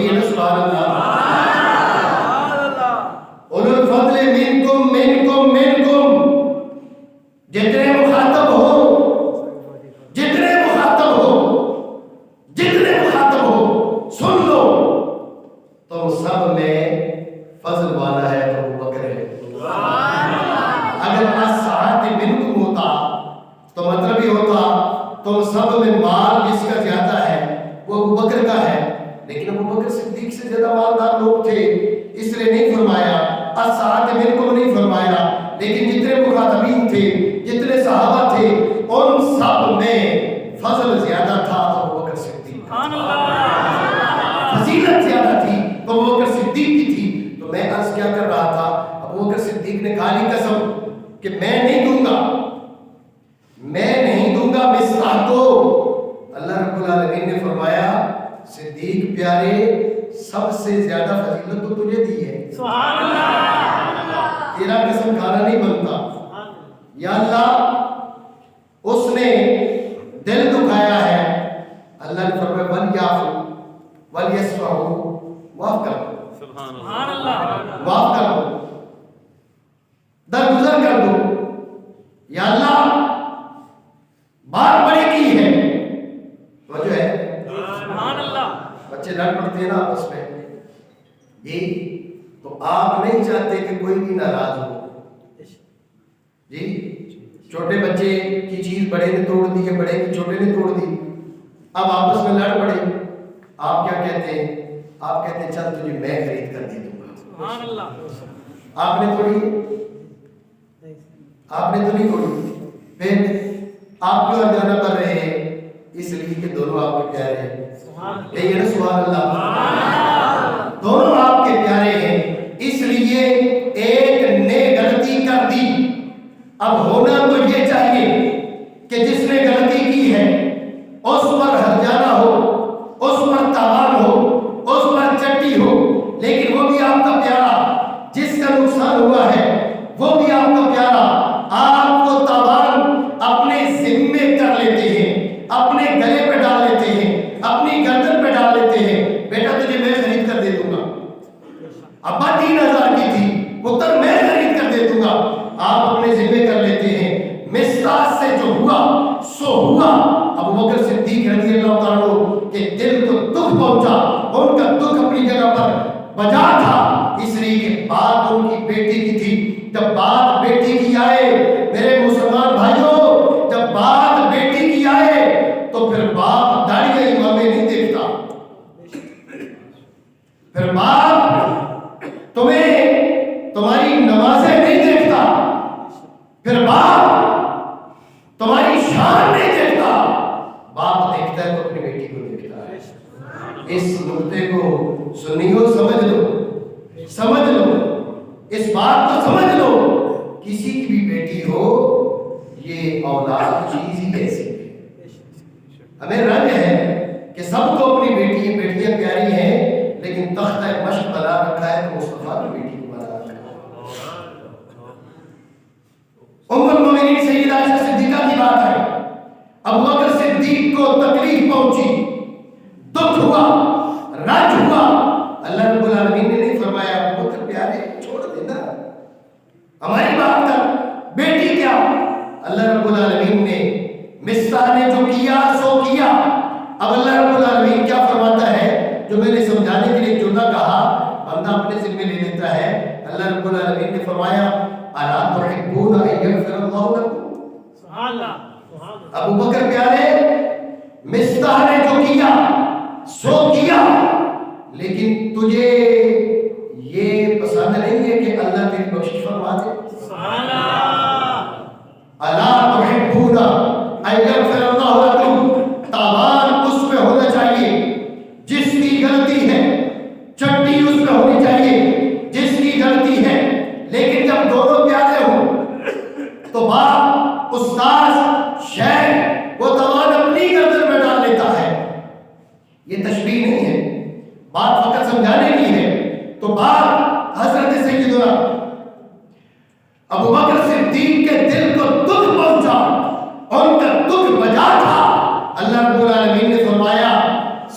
کہیے نا سبحان اللہ. اولو الفضل منکم منکم منکم، جتنے مخاطب ہو، جتنے مخاطب ہو، جتنے مخاطب ہو، سن لو تم سب میں فضل والا ہے تو ابو بکر ہے. اگر السعات منکم ہوتا تو مطلب یہ ہوتا تم سب میں مال جس کا زیادہ ہے وہ ابو بکر کا ہے، لیکن ابو بکر صدیق سے زیادہ مالدار لوگ تھے، اس لیے نہیں فرمایا السعات منکم، نہیں فرمایا. لیکن جتنے مخاطبین تھے، جتنے صحابہ تھے، ان سب میں فضل زیادہ تھا تو ابو بکر صدیق، فضیلت زیادہ تھی تو ابو بکر صدیق کی تھی. تو میں عرض کیا کر رہا تھا، ابو بکر صدیق نے کھا لی قسم کہ میں نہیں دوں گا، میں نہیں دوں گا مصطح کو. اللہ رب العالمین نے فرمایا صدیق پیارے سب سے زیادہ فضیلت تو تجھے دی ہے، سبحان اللہ، تیرا قسم کھانا نہیں بنتا. یا اللہ اس نے دل دکھایا ہے، اللہ نے فرمایا وَلْيَعْفُوا وَلْيَصْفَحُوا، معاف کر دو، سبحان اللہ، معاف کر دو، درگزر کر دو. یا اللہ بات بڑی کی ہے، توجہ ہے، سبحان اللہ. بچے لڑ پڑتے ہیں نا آپس میں جی، تو آپ نہیں چاہتے کہ کوئی بھی ناراض ہو جی. چھوٹے بچے کی چیز بڑے نے توڑ دی ہے، بڑے کی چھوٹے نے توڑ دی، اب آپس میں لڑ پڑے، آپ کیا کہتے ہیں؟ آپ کہتے ہیں چل تجھے میں خرید کر دے دوں گا. سبحان اللہ. آپ نے توڑی؟ آپ نے تو نہیں توڑی. پھر آپ کیوں جانا کر رہے ہیں؟ اس لیے کہ دونوں آپ کے پیارے ہیں. کہیے نا سبحان اللہ. دونوں آپ کے پیارے ہیں، اس لیے ایک نے غلطی کر دی. اب ہونا تو یہ چاہیے کہ جس نے غلطی کی ہے اس پر ہرجانہ ہو، اس پر تاوان ہو، اس پر چٹی ہو، لیکن وہ بھی آپ کا پیارا. جس کا نقصان ہوا ہے وہ بھی آپ کا پیارا. آپ کو تاوان اپنے ذمے کر لیتے ہیں، اپنے گلے پہ ڈال لیتے ہیں، اپنی گردن پہ ڈال لیتے ہیں. بیٹا تجھے میں خرید کر دے دوں گا، ابا 3000 کی تھی، پتر میں خرید کر دے دوں گا. آپ اپنے ذمے کر لیتے ہیں. مصطح سے جو ہوا سو ہوا. ابو بکر صدیق رضی اللہ تعالیٰ عنہ کے دل کو دکھ پہنچا، ان کا دکھ اپنی جگہ پر بجا تھا، اس لیے کہ بات ان کی بیٹی کی تھی. جب بات بیٹی کی آئے میرے مسلمان بھائیوں، جب بات بیٹی کی آئے تو پھر باپ داڑھی امامیں نہیں دیکھتا، پھر باپ تمہیں تمہاری نمازیں نہیں دیکھتا، پھر باپ تمہاری شان نہیں دیکھتا. باپ دیکھتا ہے تو اپنی بیٹی کو دیکھتا ہے. اس نقطے کو سنیو، سمجھ لو، سمجھ لو، اس بات کو سمجھ لو. کسی کی بھی بیٹی ہو، یہ اولاد چیز ہی ایسی ہے. ہمیں رنگ ہے کہ سب کو اپنی بیٹیاں پیاری ہیں، لیکن تختہ مشق بنا رکھا ہے تو مصطفیٰ کی بیٹی کو بنا رکھا ہے. ام المومنین سیدہ عائشہ صدیقہ کی بات ہے. ابو بکر صدیق کو تکلیف پہنچی، دکھ ہوا، رنج ہوا. اللہ رب العالمین نے نہیں فرمایا ابو بکر پیارے چھوڑ دینا، ہماری بات کر، بیٹی کیا. اللہ رب العالمین نے مصطح نے جو کیا سو کیا. اب اللہ رب العالمین کیا فرماتا ہے، جو میں نے سمجھانے کے لیے جو نہ کہا بندہ اپنے ذمہ لے لیتا ہے. اللہ رب العالمین نے فرمایا الا تحبون ان یغفر اللہ لکم. سبحان اللہ. ابو بکر پیارے مصطح نے جو کیا سو کیا، لیکن تجھے یہ پسند نہیں ہے کہ اللہ تیری بخشش فرما دے. سبحان اللہ. الا تحبون ان یغفر اللہ لکم. تاوان اس پہ ہونا چاہیے جس کی غلطی ہے، چٹی اس پہ ہونی چاہیے جس کی غلطی ہے. لیکن جب دونوں پیارے ہوں تو باپ، استاذ، شیخ وہ تاوان اپنی گردن میں ڈال لیتا ہے. یہ تشبیہ نہیں ہے، بات فقط سمجھانے کی ہے. تو بات حضرت سیدنا ابو بکر صدیق کے دل کو دکھ پہنچا، ان کا دکھ بجا تھا. اللہ رب العالمین نے فرمایا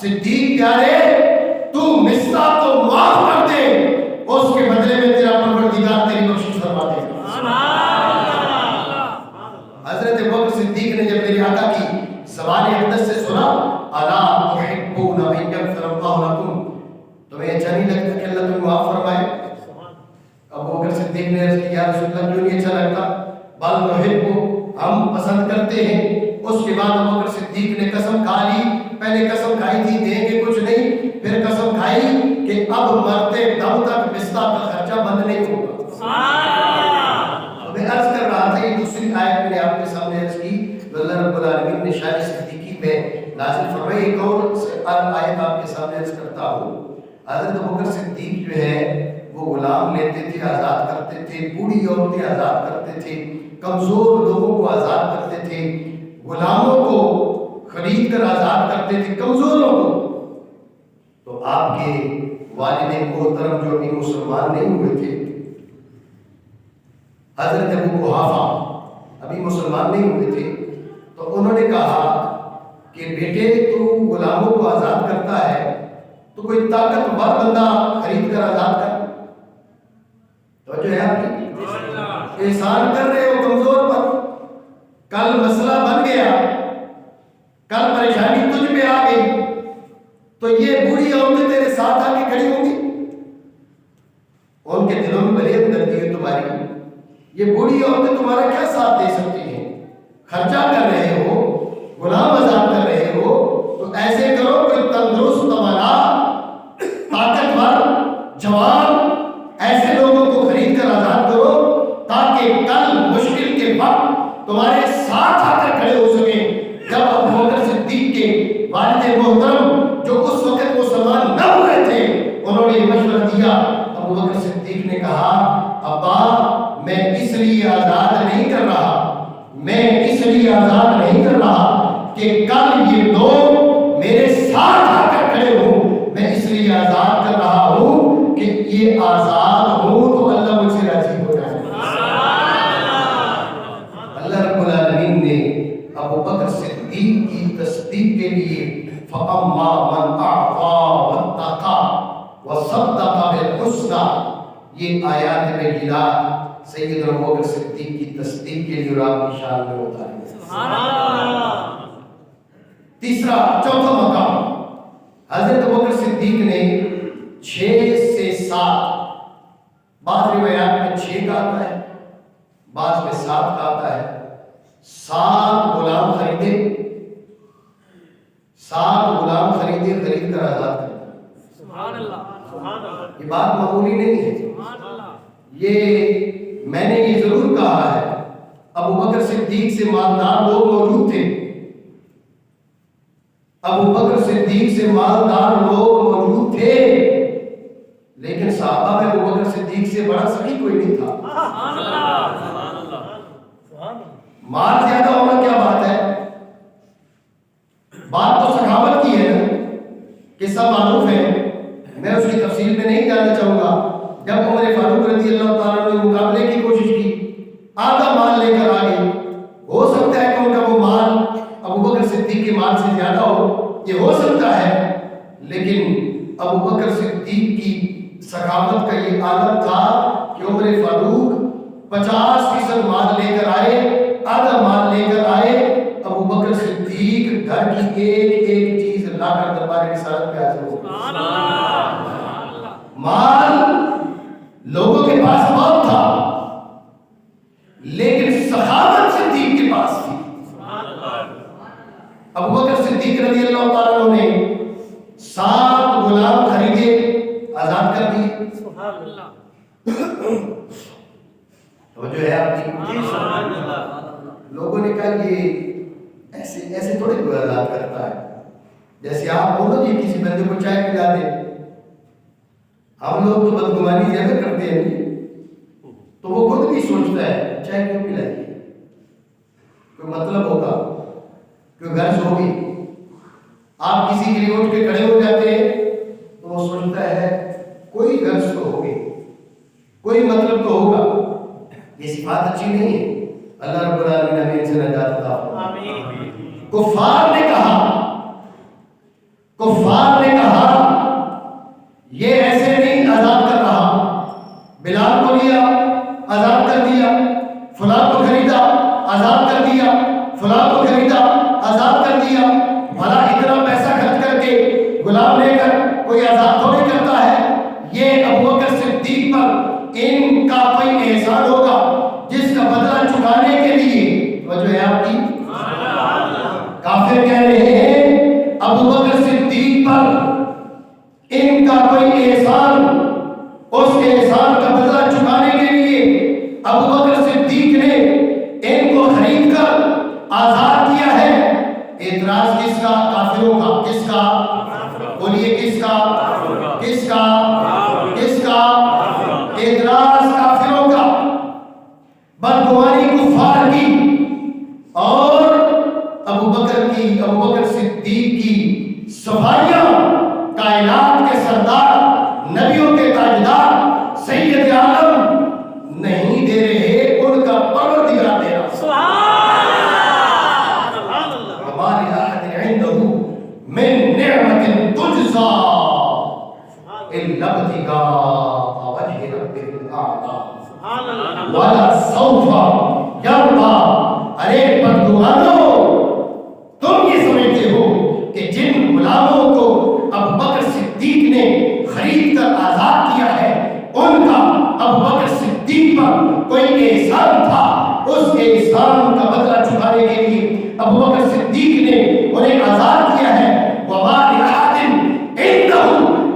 صدیق پیارے تو اچھا نہیں لگتا کہ اللہ تمہیں معاف فرمائے؟ ابو بکر صدیق نے عرض کی یا رسول اللہ کیوں نہیں اچھا لگتا؟ بل نحب ہم پسند کرتے ہیں۔ اس کے بعد ابو بکر صدیق نے قسم کھا لی، پہلے قسم کھائی تھی دیں گے کچھ نہیں، پھر قسم کھائی کہ اب مرتے دم تک مصطاح کا خرچہ بند نہیں ہوگا۔ میں عرض کر رہا تھا یہ دوسری آیت میں نے آپ کے سامنے عرض کی، اللہ رب العالمین نے شان صدیقی میں نازل فرمائی۔ ایک اور آیت آپ کے سامنے عرض کرتا ہوں۔ حضرت ابو بکر صدیق جو ہے وہ غلام لیتے تھے، آزاد کرتے تھے، بوڑھی عورتیں آزاد کرتے تھے، کمزور لوگوں کو آزاد کرتے تھے، غلاموں کو خرید کر آزاد کرتے تھے، کمزوروں کو۔ تو آپ کے والد محترم جو ابھی مسلمان نہیں ہوئے تھے، حضرت ابو قحافہ ابھی مسلمان نہیں ہوئے تھے، تو انہوں نے کہا کہ بیٹے تو غلاموں کو آزاد کرتا ہے تو کوئی طاقتور بندہ خرید کر آزاد کر۔ تو جو ہے آپ کی احسان کر رہے ہو کمزور پر، کل مسئلہ بن گیا، کل پریشانی تجھ پہ آ گئی تو یہ بوڑھی عورتیں تیرے ساتھ آ کے کھڑی ہوں گی، ان کے دلوں میں بڑی ہمدردی ہے تمہاری، یہ بوڑھی عورتیں تمہارا کیا ساتھ دے سکتی ہیں؟ خرچہ کر رہے ہو، غلام آزاد کر رہے ہو، تو ایسے کرو کوئی تندرست توانا طاقتور جوان ایسے لوگوں کو خرید کر آزاد کرو تاکہ کل مشکل کے وقت تمہارے ساتھ آ کر کھڑے ہو سکیں۔ جب ابو بکر صدیق کے والد محترم جو اس وقت مسلمان نہ ہوئے تھے انہوں نے مشورہ دیا، ابو بکر صدیق نے کہا ابا میں اس لیے آزاد نہیں کر رہا، میں اس لیے آزاد نہیں کر رہا کہ کل یہ لوگ میرے ساتھ آ کر کھڑے ہوں، میں اس لیے آزاد کر رہا ہوں کہ یہ آزاد ہوں تو اللہ مجھ سے راضی ہو جائے۔ اللہ رب العالمین نے ابو بکر صدیق کی تصدیق کے لیے فَأَمَّا مَنْ أَعْطَىٰ وَاتَّقَىٰ وَصَدَّقَ بِالْحُسْنَىٰ یہ آیات بینات سیدنا ابو بکر صدیق کی تصدیق کے لیے اور آپ کی شان میں اتاری ہے۔ سبحان اللہ۔ تیسرا چوتھا مقام حضرت ابو بکر صدیق نے 6 سے 7، بعض روایات میں 6 کا آتا ہے، بعض میں 7 کا آتا ہے، 7 غلام خریدے، 7 غلام خریدے، خرید کر آزاد کر دیا۔ سبحان اللہ۔ یہ بات معمولی نہیں ہے، یہ میں نے یہ ضرور کہا ہے ابو بکر صدیق سے مالدار لوگ موجود تھے، ابو بکر صدیق سے مالدار لوگ موجود تھے، لیکن صحابہ میں ابو بکر صدیق سے بڑا سخی کوئی نہیں تھا۔ مال زیادہ ہونا کیا بات ہے، بات تو سخاوت کی ہے نا، قصہ معروف ہے، میں اس کی تفصیل میں نہیں جانا چاہوں گا۔ جب عمر فاروق رضی اللہ تعالیٰ نے مقابلے کی کوشش کی، آدھا مال لے کر آگے، ہو سکتا ہے کہ ان کا وہ مال ابو بکر صدیق کے مال سے زیادہ ہو، یہ ہو سکتا ہے، لیکن ابو بکر صدیق کی سخاوت کا یہ عالم تھا کہ عمر فاروق 50% مال لے کر آئے، آدھا مال لے کر آئے، ابو بکر صدیق گھر کی ایک ایک چیز لا کر دربار رسالت میں حاضر ہو گئے۔ مال لوگوں کے پاس بہت تھا لیکن سخاوت صدیق کے پاس تھی۔ ابو بکر صدیق رضی اللہ تعالیٰ نے 7 غلام خریدے، آزاد کر دیے۔ تو جو ہے آپ کی لوگوں نے کہا یہ ایسے تھوڑے کوئی آزاد کرتا ہے، جیسے آپ بولو جی کسی بندے کو چائے پلا دیں، ہم لوگ تو بدگمانی زیادہ کرتے ہیں تو وہ خود بھی سوچتا ہے چائے کیوں پلائیے، کوئی مطلب ہوگا، کوئی غرض ہوگی۔ آپ کسی کے لیے اٹھ کے کھڑے ہو جاتے ہیں تو وہ سوچتا ہے کوئی غرض تو ہوگی، کوئی مطلب تو ہوگا۔ یہ صفات اچھی نہیں ہے، اللہ رب العالمین ہمیں ان سے نجات عطا فرمائے۔ کفار نے کہا یہ ایسے نہیں آزاد کر رہا، بلال کو لیا آزاد کر دیا، فلاں کو خریدا آزاد کر دیا، فلاں کو خریدا آزاد کر دیا، بھلا اتنا پیسہ خرچ کر کے غلام لے کر کوئی آزاد تھوڑی کرتا ہے۔ کا کوئی احسان، اس احسان کا بدلہ چکانے کے لیے ابو بکر صدیق نے ان کو خرید کر آزاد کیا ہے۔ اعتراض کس کا؟ کافروں کا۔ کس کا؟ بولیے کس کا؟ کس کا؟ کس کا؟ اعتراض کافروں کا، بدگمانی کفار کی، اور ابو بکر صدیق کی صفائیاں کائنات کے سردار، نبیوں کے تاجدار، سید عالم نہیں دے رہے، ان کا پروردگار دے رہا۔ وما لأحد عنده من نعمة تجزى إلا ابتغاء وجه ربه الأعلى ولسوف يرضى۔ ارے بدگمانو، تم یہ سمجھتے ہو کہ جن غلاموں کو ابو بکر صدیق نے خرید کر آزاد کیا ہے، ان کا ابو بکر صدیق پر کوئی احسان تھا، اس احسان کا بدلہ چکانے کے لیے ابو بکر صدیق نے انہیں آزاد کیا ہے۔ وما لأحد عنده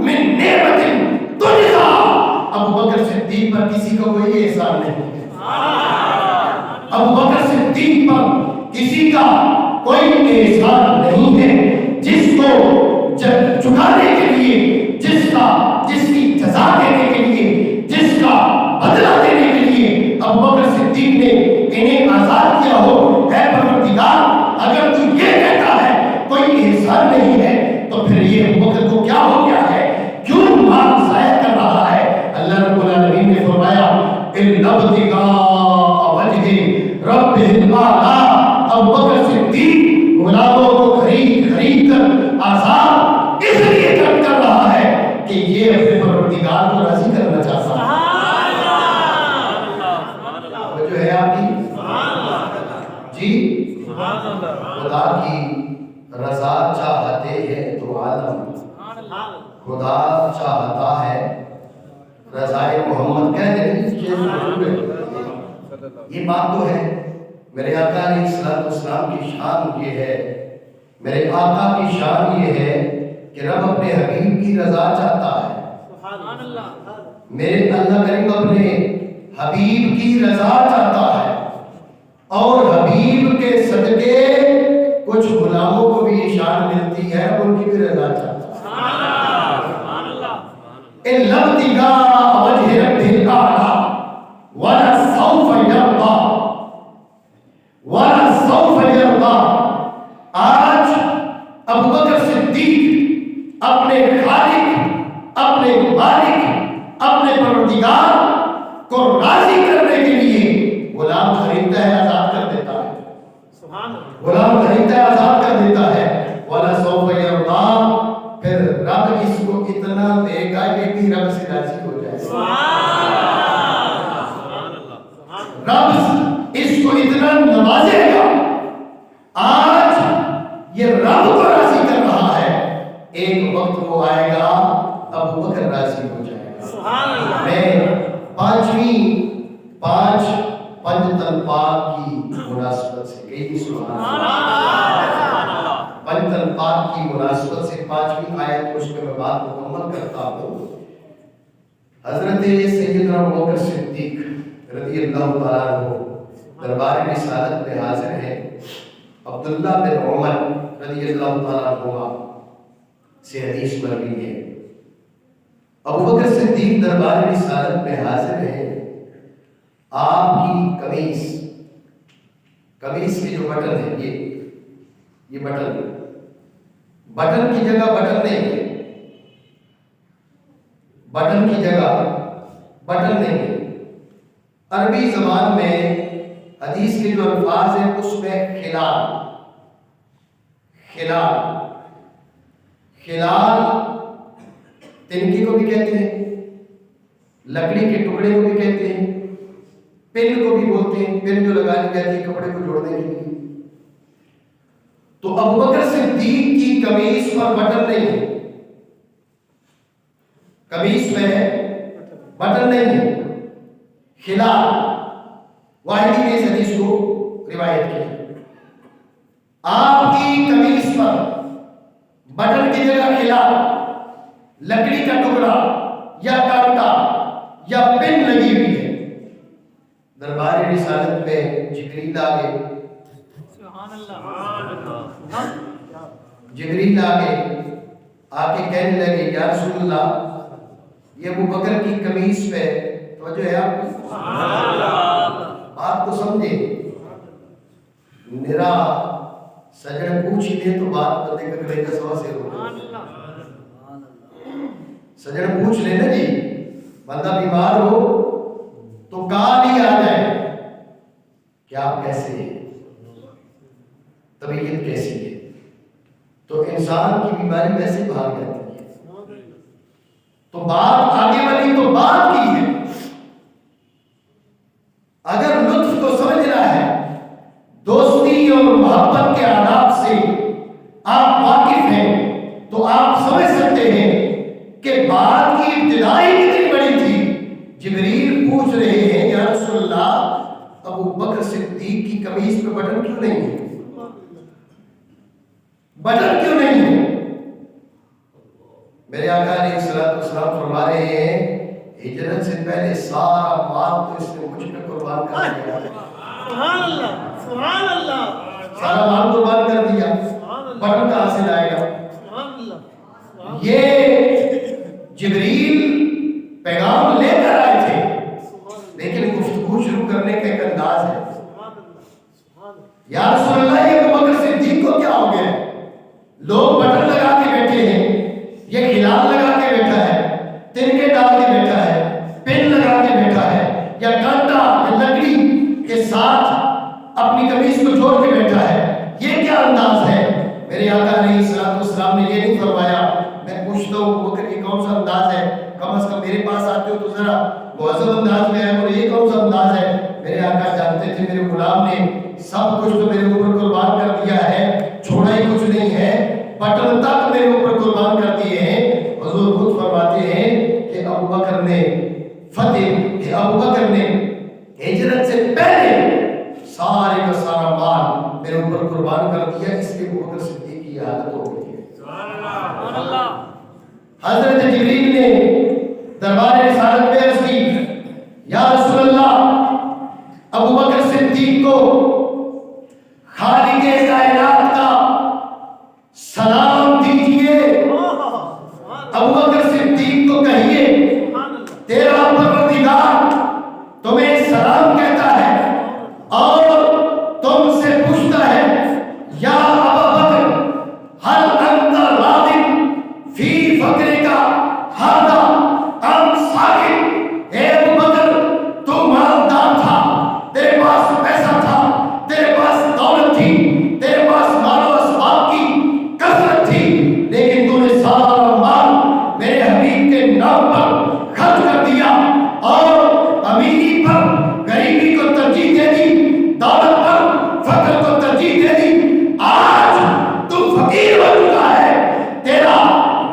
من نعمة تجزى، ابو بکر صدیق پر کسی کا کوئی احسان نہیں ہے، ابو بکر صدیق پر کسی کا کوئی احسان نہیں ہے، جس کو چکانے کے لیے، جس کی جزا دینے کے لیے، جس کا بدلہ دینے کے لیے ابو بکر صدیق نے انہیں آزاد کیا ہو۔ اے پروردگار، اگر تو یہ کہتا ہے کوئی احسان نہیں ہے، تو پھر یہ ابو بکر کو کیا ہو گیا ہے؟ کیوں مال ضائع کر رہا ہے؟ اللہ رب العالمین نے فرمایا إِلَّا ابْتِغَاءَ وَجْهِ رَبِّهِ الْأَعْلَىٰ۔ ابو بکر صدیق غلاموں کو خرید کر آزاد اس لیے کر رہا ہے کہ یہ اپنے پروردگار کو راضی کرنا چاہتا ہے۔ جو ہے آپ کی جی، خدا کی رضا چاہتے ہیں تو عالم، خدا چاہتا ہے رضائے محمد۔ کہتے ہیں یہ بات تو ہے، میرے آقا علیہ السلام کی شان یہ ہے، میرے آقا کی شان یہ ہے کہ رب اپنے حبیب کی رضا چاہتا ہے، میرے اللہ کریم اپنے حبیب کی رضا چاہتا ہے، اور حبیب کے صدقے کچھ غلاموں کو بھی یہ شان ملتی ہے، ان کی بھی رضا چاہتا ہے۔ إِلَّا ابْتِغَاءَ وَجْهِ رَبِّهِ الْأَعْلَىٰ وَلَسَوْفَ يَرْضَىٰ وَلَسَوْفَ يَرْضَىٰ۔ آج ابو بکر صدیق اپنے خالق، اپنے مالک، اپنے پروردگار کو راضی کرنے کے لیے غلام خریدتا ہے، آزاد کر دیتا ہے، غلام خریدتا ہے، آزاد کر دیتا ہے۔ وَلَسَوْفَ يَرْضَىٰ، پھر رب اس کو اتنا دے گا کہ بھی رب سے راضی ہو جائے، رب اس کو اتنا نوازے گا۔ آج یہ رب کو راضی کر رہا ہے، ایک وقت وہ آئے گا ابو بکر راضی ہو جائے گا۔ میں پانچ پنجتن پاک کی مناسبت سے کئی سبحان اللہ، پنجتن پاک کی مناسبت سے 5ویں آیت اس میں بات مکمل کرتا ہوں۔ حضرت سیدنا ابو بکر صدیق رضی اللہ تعالیٰ عنہ دربار رسالت میں حاضر ہیں۔ عبداللہ بن عمر رضی اللہ تعالیٰ عنہ سے حدیث مروی ہے، ابو بکر صدیق دربار رسالت میں حاضر ہیں، آپ کی قمیص کے جو بٹن ہے، یہ بٹن کی جگہ بٹن نہیں ہے، بٹن کی جگہ بٹن نہیں ہے۔ عربی زبان میں حدیث کے جو الفاظ ہیں اس میں خلال تنکی کو بھی کہتے ہیں، لکڑی کے ٹکڑے کو بھی کہتے ہیں، پن کو بھی بولتے ہیں، پن جو لگانی جاتی ہے کپڑے کو جوڑنے کے لیے۔ تو ابو بکر صدیق کی قمیص پر بٹن نہیں ہے، قمیص میں بٹن نہیں ہے، خلال واحدی نے اس حدیث کو روایت کی۔ آپ کی قمیص پر بٹن کی جگہ خلال، لکڑی کا ٹکڑا یا کانٹا یا پن لگی ہوئی ہے. دربار رسالت میں جبریل آ گئے. جبریل آ کے کہنے لگے یا رسول اللہ یہ ابو بکر کی قمیص پہ توجہ ہے آپ کو؟ بات کو سمجھے. میرا سجن پوچھ ہی دے تو بات بندے کا کلے کا سوا سے ہو. سجن پوچھ لے نا جی, بندہ بیمار ہو تو کال ہی آ جائے کہ آپ کیسے ہیں, طبیعت کیسی ہے, تو انسان کی بیماری ویسے بھاگ جاتی ہے. تو بات آگے والی تو بات کی ہے. اگر لطف کو سمجھنا ہے, دوستی اور محبت کے آداب سے آپ واقف ہیں, تو آپ سمجھ سکتے ہیں کہ بات کی ابتدائی کتنی بڑی تھی. جبریل پوچھ رہے ہیں یا رسول اللہ ابو بکر صدیق کی قمیص پہ بٹن کیوں نہیں ہے, بٹن کیوں نہیں ہے. میرے آقا علیہ السلام فرما رہے ہیں ہجرت سے پہلے سارا مال تو اس نے مجھ پہ قربان کر دیا. سبحان اللہ, سبحان اللہ, سارا مال قربان کر دیا, بٹن کہاں سے لائے گا. سبحان اللہ. یہ جبریل پیغام لے کر آئے تھے, لیکن گفتگو شروع کرنے کا ایک انداز ہے. یا رسول اللہ یہ ابو بکر صدیق کو کیا ہو گیا, لوگ بٹن لگا کے بیٹھے ہیں, یہ کھلال لگا کے بیٹھا ہے, تنکے ڈال کے بیٹھا ہے, پن لگا کے بیٹھا ہے, یا کانٹا یا لکڑی کے ساتھ اپنی قمیص کو جوڑ کے بیٹھا ہے, یہ کیا انداز ہے. میرے آقا علیہ السلام نے یہ نہیں فرمایا. میں پوچھتا ہوں ابو بکر یہ کون سا انداز ہے, کم از کم میرے پاس آتے ہو تو ذرا مہذب انداز میں ہے, اور یہ کون سا انداز ہے. میرے آقا جانتے تھے میرے غلام نے سب کچھ تو میرے اوپر قربان کر دیا ہے, چھوڑا ہی کچھ نہیں ہے, بٹن تک میرے اوپر قربان کر دیے ہیں. حضور خود فرماتے ہیں کہ ابو بکر نے ہجرت سے پہلے سارے کا سارا مال میرے اوپر قربان کر دیا, اس لیے ابو بکر صدیق کی حالت ہو گئی ہے. سبحان اللہ. حضرت جبریل نے دربار رسالت میں عرض کی یا رسول اللہ ابو بکر صدیق کو خالق کائنات کا سلام دیجئے. ابو بکر صدیق کو کہیے تیرا پروردگار تمہیں سلام کہتا ہے اور تم سے پوچھتا ہے یا ابا بکر ہل انت راض فی فقرک ھذا ام ساکت. اے ابو بکر تو مالدار تھا, تیرے پاس پیسہ تھا, تیرے پاس دولت تھی, تیرے پاس مال و اسباب کی کثرت تھی, لیکن تو نے سارا مال میرے حبیب کے نام پر خرچ کر دیا اور امیری پر غریبی کو ترجیح دے دی, دولت پر فقر کو ترجیح دے دی. آج تو فقیر بن چکا ہے, تیرا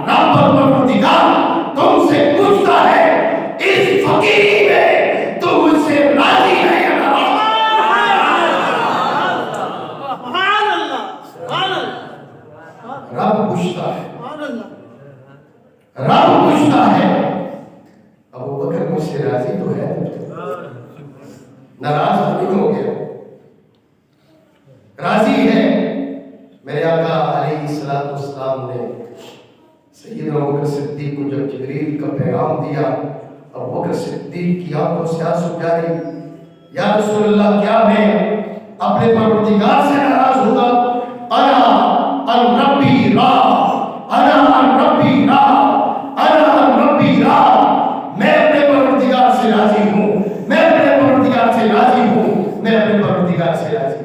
رب اور پروردگار تم سے پوچھتا ہے اس فقیری میں تو مجھ سے راضی ہے یا ناراض. سبحان اللہ, سبحان اللہ. رب پوچھتا ہے, سبحان اللہ. رب پوچھتا ہے ابو بکر مجھ سے راضی تو ہے, ناراض نہیں ہو گیا, راضی ہے. میرے آقا علیہ السلام نے سیدنا ابو بکر صدیق کو جب جبریل کا پیغام دیا, ابو بکر صدیق کی آنکھوں سے آنسو جاری. یا رسول اللہ کیا میں اپنے پروردگار سے ناراض ہوگا؟ انا ان ربی را, انا ان ربی را, انا ان ربی را. میں اپنے پروردگار سے راضی ہوں, میں اپنے پروردگار سے راضی ہوں, میں اپنے پروردگار سے راضی ہوں.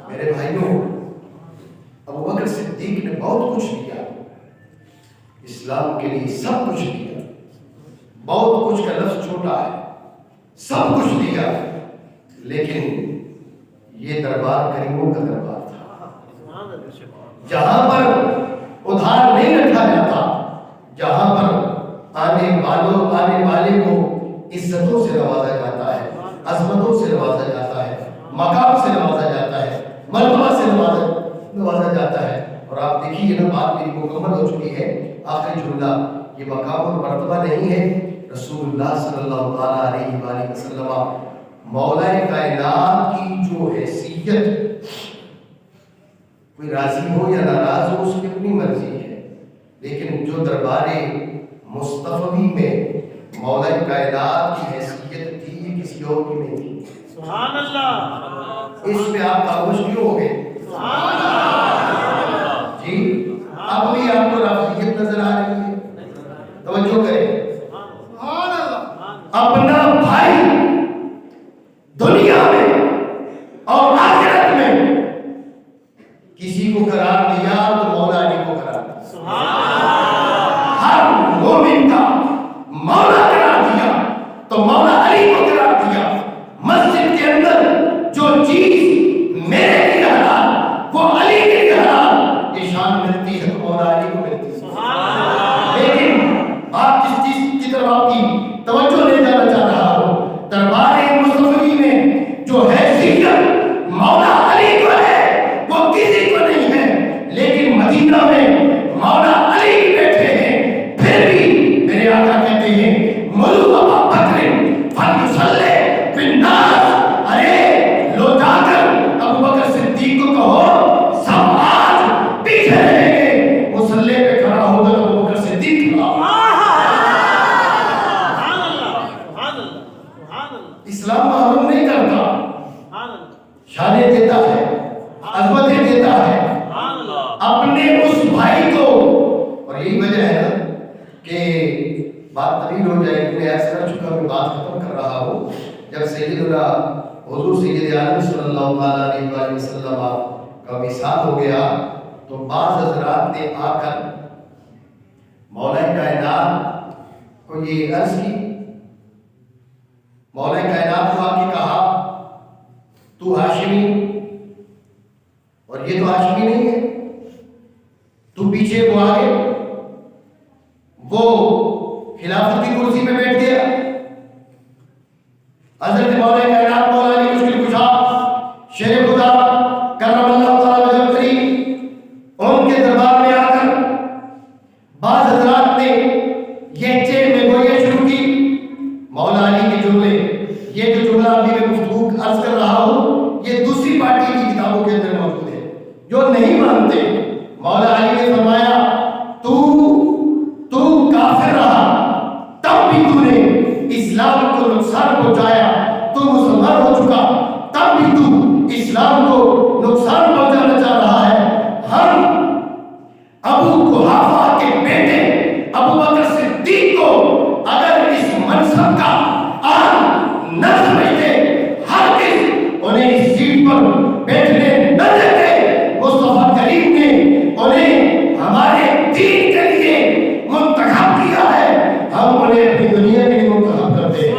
میرے بھائیوں, ابو بکر صدیق نے بہت کچھ کیا, اسلام کے لیے سب کچھ کیا. بہت کچھ کا لفظ چھوٹا ہے, سب کچھ دیا, لیکن یہ دربار کریموں کا دربار تھا جہاں پر ادھار نہیں رکھا جاتا, جہاں پر آنے والے کو عزتوں سے نوازا جاتا ہے, عظمتوں سے نوازا جاتا ہے, مقام سے نوازا جاتا ہے, مرتبہ سے نوازا جاتا ہے. اور آپ دیکھیے نا بات میری مکمل ہو چکی ہے. آخری جملہ، یہ مقام اور مرتبہ نہیں ہے. رسول اللہ صلی اللہ تعالیٰ علیہ وآلہ وسلم مولا کائنات کی جو حیثیت، کوئی راضی ہو یا ناراض ہو اس کی اپنی مرضی ہے، لیکن جو دربار مصطفی میں مولا کائنات کی حیثیت تھی یہ کسی اور کی نہیں تھی. سبحان اللہ. اس میں آپ خاموش کیوں ہو گئے؟ سبحان اللہ. جی اب بھی آپ کو رافضیت نظر آ رہی ہے؟ توجہ کریں. اپنا بھائی دنیا میں اور آخرت میں کسی کو قرار دیا تو مولا علی کو قرار دیا. ہر مومن کا مولا قرار دیا تو مولا علی کو قرار دیا. مسجد کے اندر جو چیز میرے لیے حلال وہ علی کے لیے حلال، یہ شان ملتی ہے تو مولا علی کو ملتی ہے. لیکن آپ جس چیز کی طرف آپ کی توجہ لے جانا چاہ رہا ہوں، دربار مصطفی میں جو حیثیت مولا علی کو ہے وہ کسی کو نہیں ہے، لیکن مدینہ میں مولا علی بیٹھے ہیں. پھر بھی میرے آقا کہتے ہیں ملو ابا بکر فلیصلی بالناس، ارے لو جا کر ابو بکر صدیق کو کہو سب آج پیچھے رہیں گے. مصلی پہ کھڑا ہوگا تو ابو بکر صدیق کھڑا ہوگا. اسلام معلوم نہیں کرتا، شانیں دیتا ہے، عظمتیں دیتا ہے اپنے اس بھائی کو. اور یہی وجہ ہے نا کہ بات طویل ہو جائے گی، میں عرض کر چکا، میں بات ختم کر رہا ہوں. جب سیدنا حضور سید عالم صلی اللہ تعالیٰ علیہ وآلہ وسلم کا وصال ہو گیا تو بعض حضرات نے آ کر مولا کائنات کو یہ عرض کی، مولا کائنات کو آ کے کہا تو ہاشمی، اور یہ تو ہاشمی نہیں ہے، تو پیچھے وہ آگے، وہ خلافت کی کرسی پہ بیٹھ گیا. حضرت مولا کائنات مولا علی مشکل کشا شیر خدا کرم اللہ تعالیٰ وجہ کریم ان کے دربار میں آ کر بعض حضرات نے یہ چین میں گوئیاں شروع کی. مولا علی کے جملے، یہ جو جملہ ابھی میں گفتگو عرض کر رہا ہوں یہ دوسری پارٹی کی کتابوں کے اندر موجود ہے جو نہیں مانتے. مولا علی نے فرمایا تو کافر رہا تب بھی تو نے اسلام کو نقصان پہنچایا، تو مسلمان ہو چکا تب بھی تو اسلام کو نقصان پہنچانا چاہ رہا ہے. ہم ابو قحافہ کے بیٹے ابو بکر صدیق کو اگر اس منصب کا آن نہ سمجھتے، ہرگز انہیں اس سیٹ پر بیٹھنے نہ دیتے. مصطفیٰ کریم نے انہیں ہمارے دین کے لیے منتخب کیا ہے، ہم انہیں اپنی دنیا کے لیے منتخب کرتے ہیں.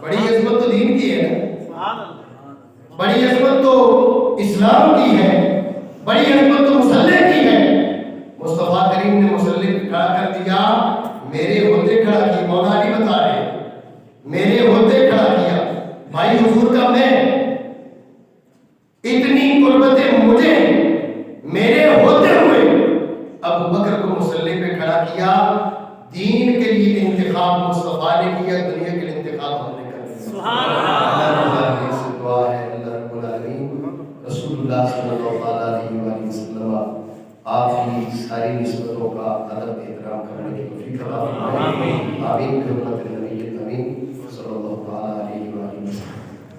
بڑی عظمت تو دین کی ہے نا، بڑی عظمت تو اسلام کی ہے، بڑی عظمت تو مصلی کی ہے. مصطفیٰ کریم نے مصلی کھڑا کر دیا، میرے ہوتے کھڑا کیا. مولا علی بتا رہے میرے ہوتے کھڑا کیا. بھائی حضور کا میں اتنی قربتیں مجھے میرے ہوتے ہوئے ابو بکر کو مصلی پہ کھڑا کیا. دین کے لیے انتخاب مصطفیٰ نے کیا، دنیا کے لیے انتخاب ہم نے کر دیا. سبحان اللہ. اس دعا ہے اللہ رب العالمین رسول اللہ صلی اللہ علیہ وآلہ وسلم آپ کی ساری نسبتوں کا ادب احترام کرنے کی توفیق عطا فرمائے. آمین. آمین.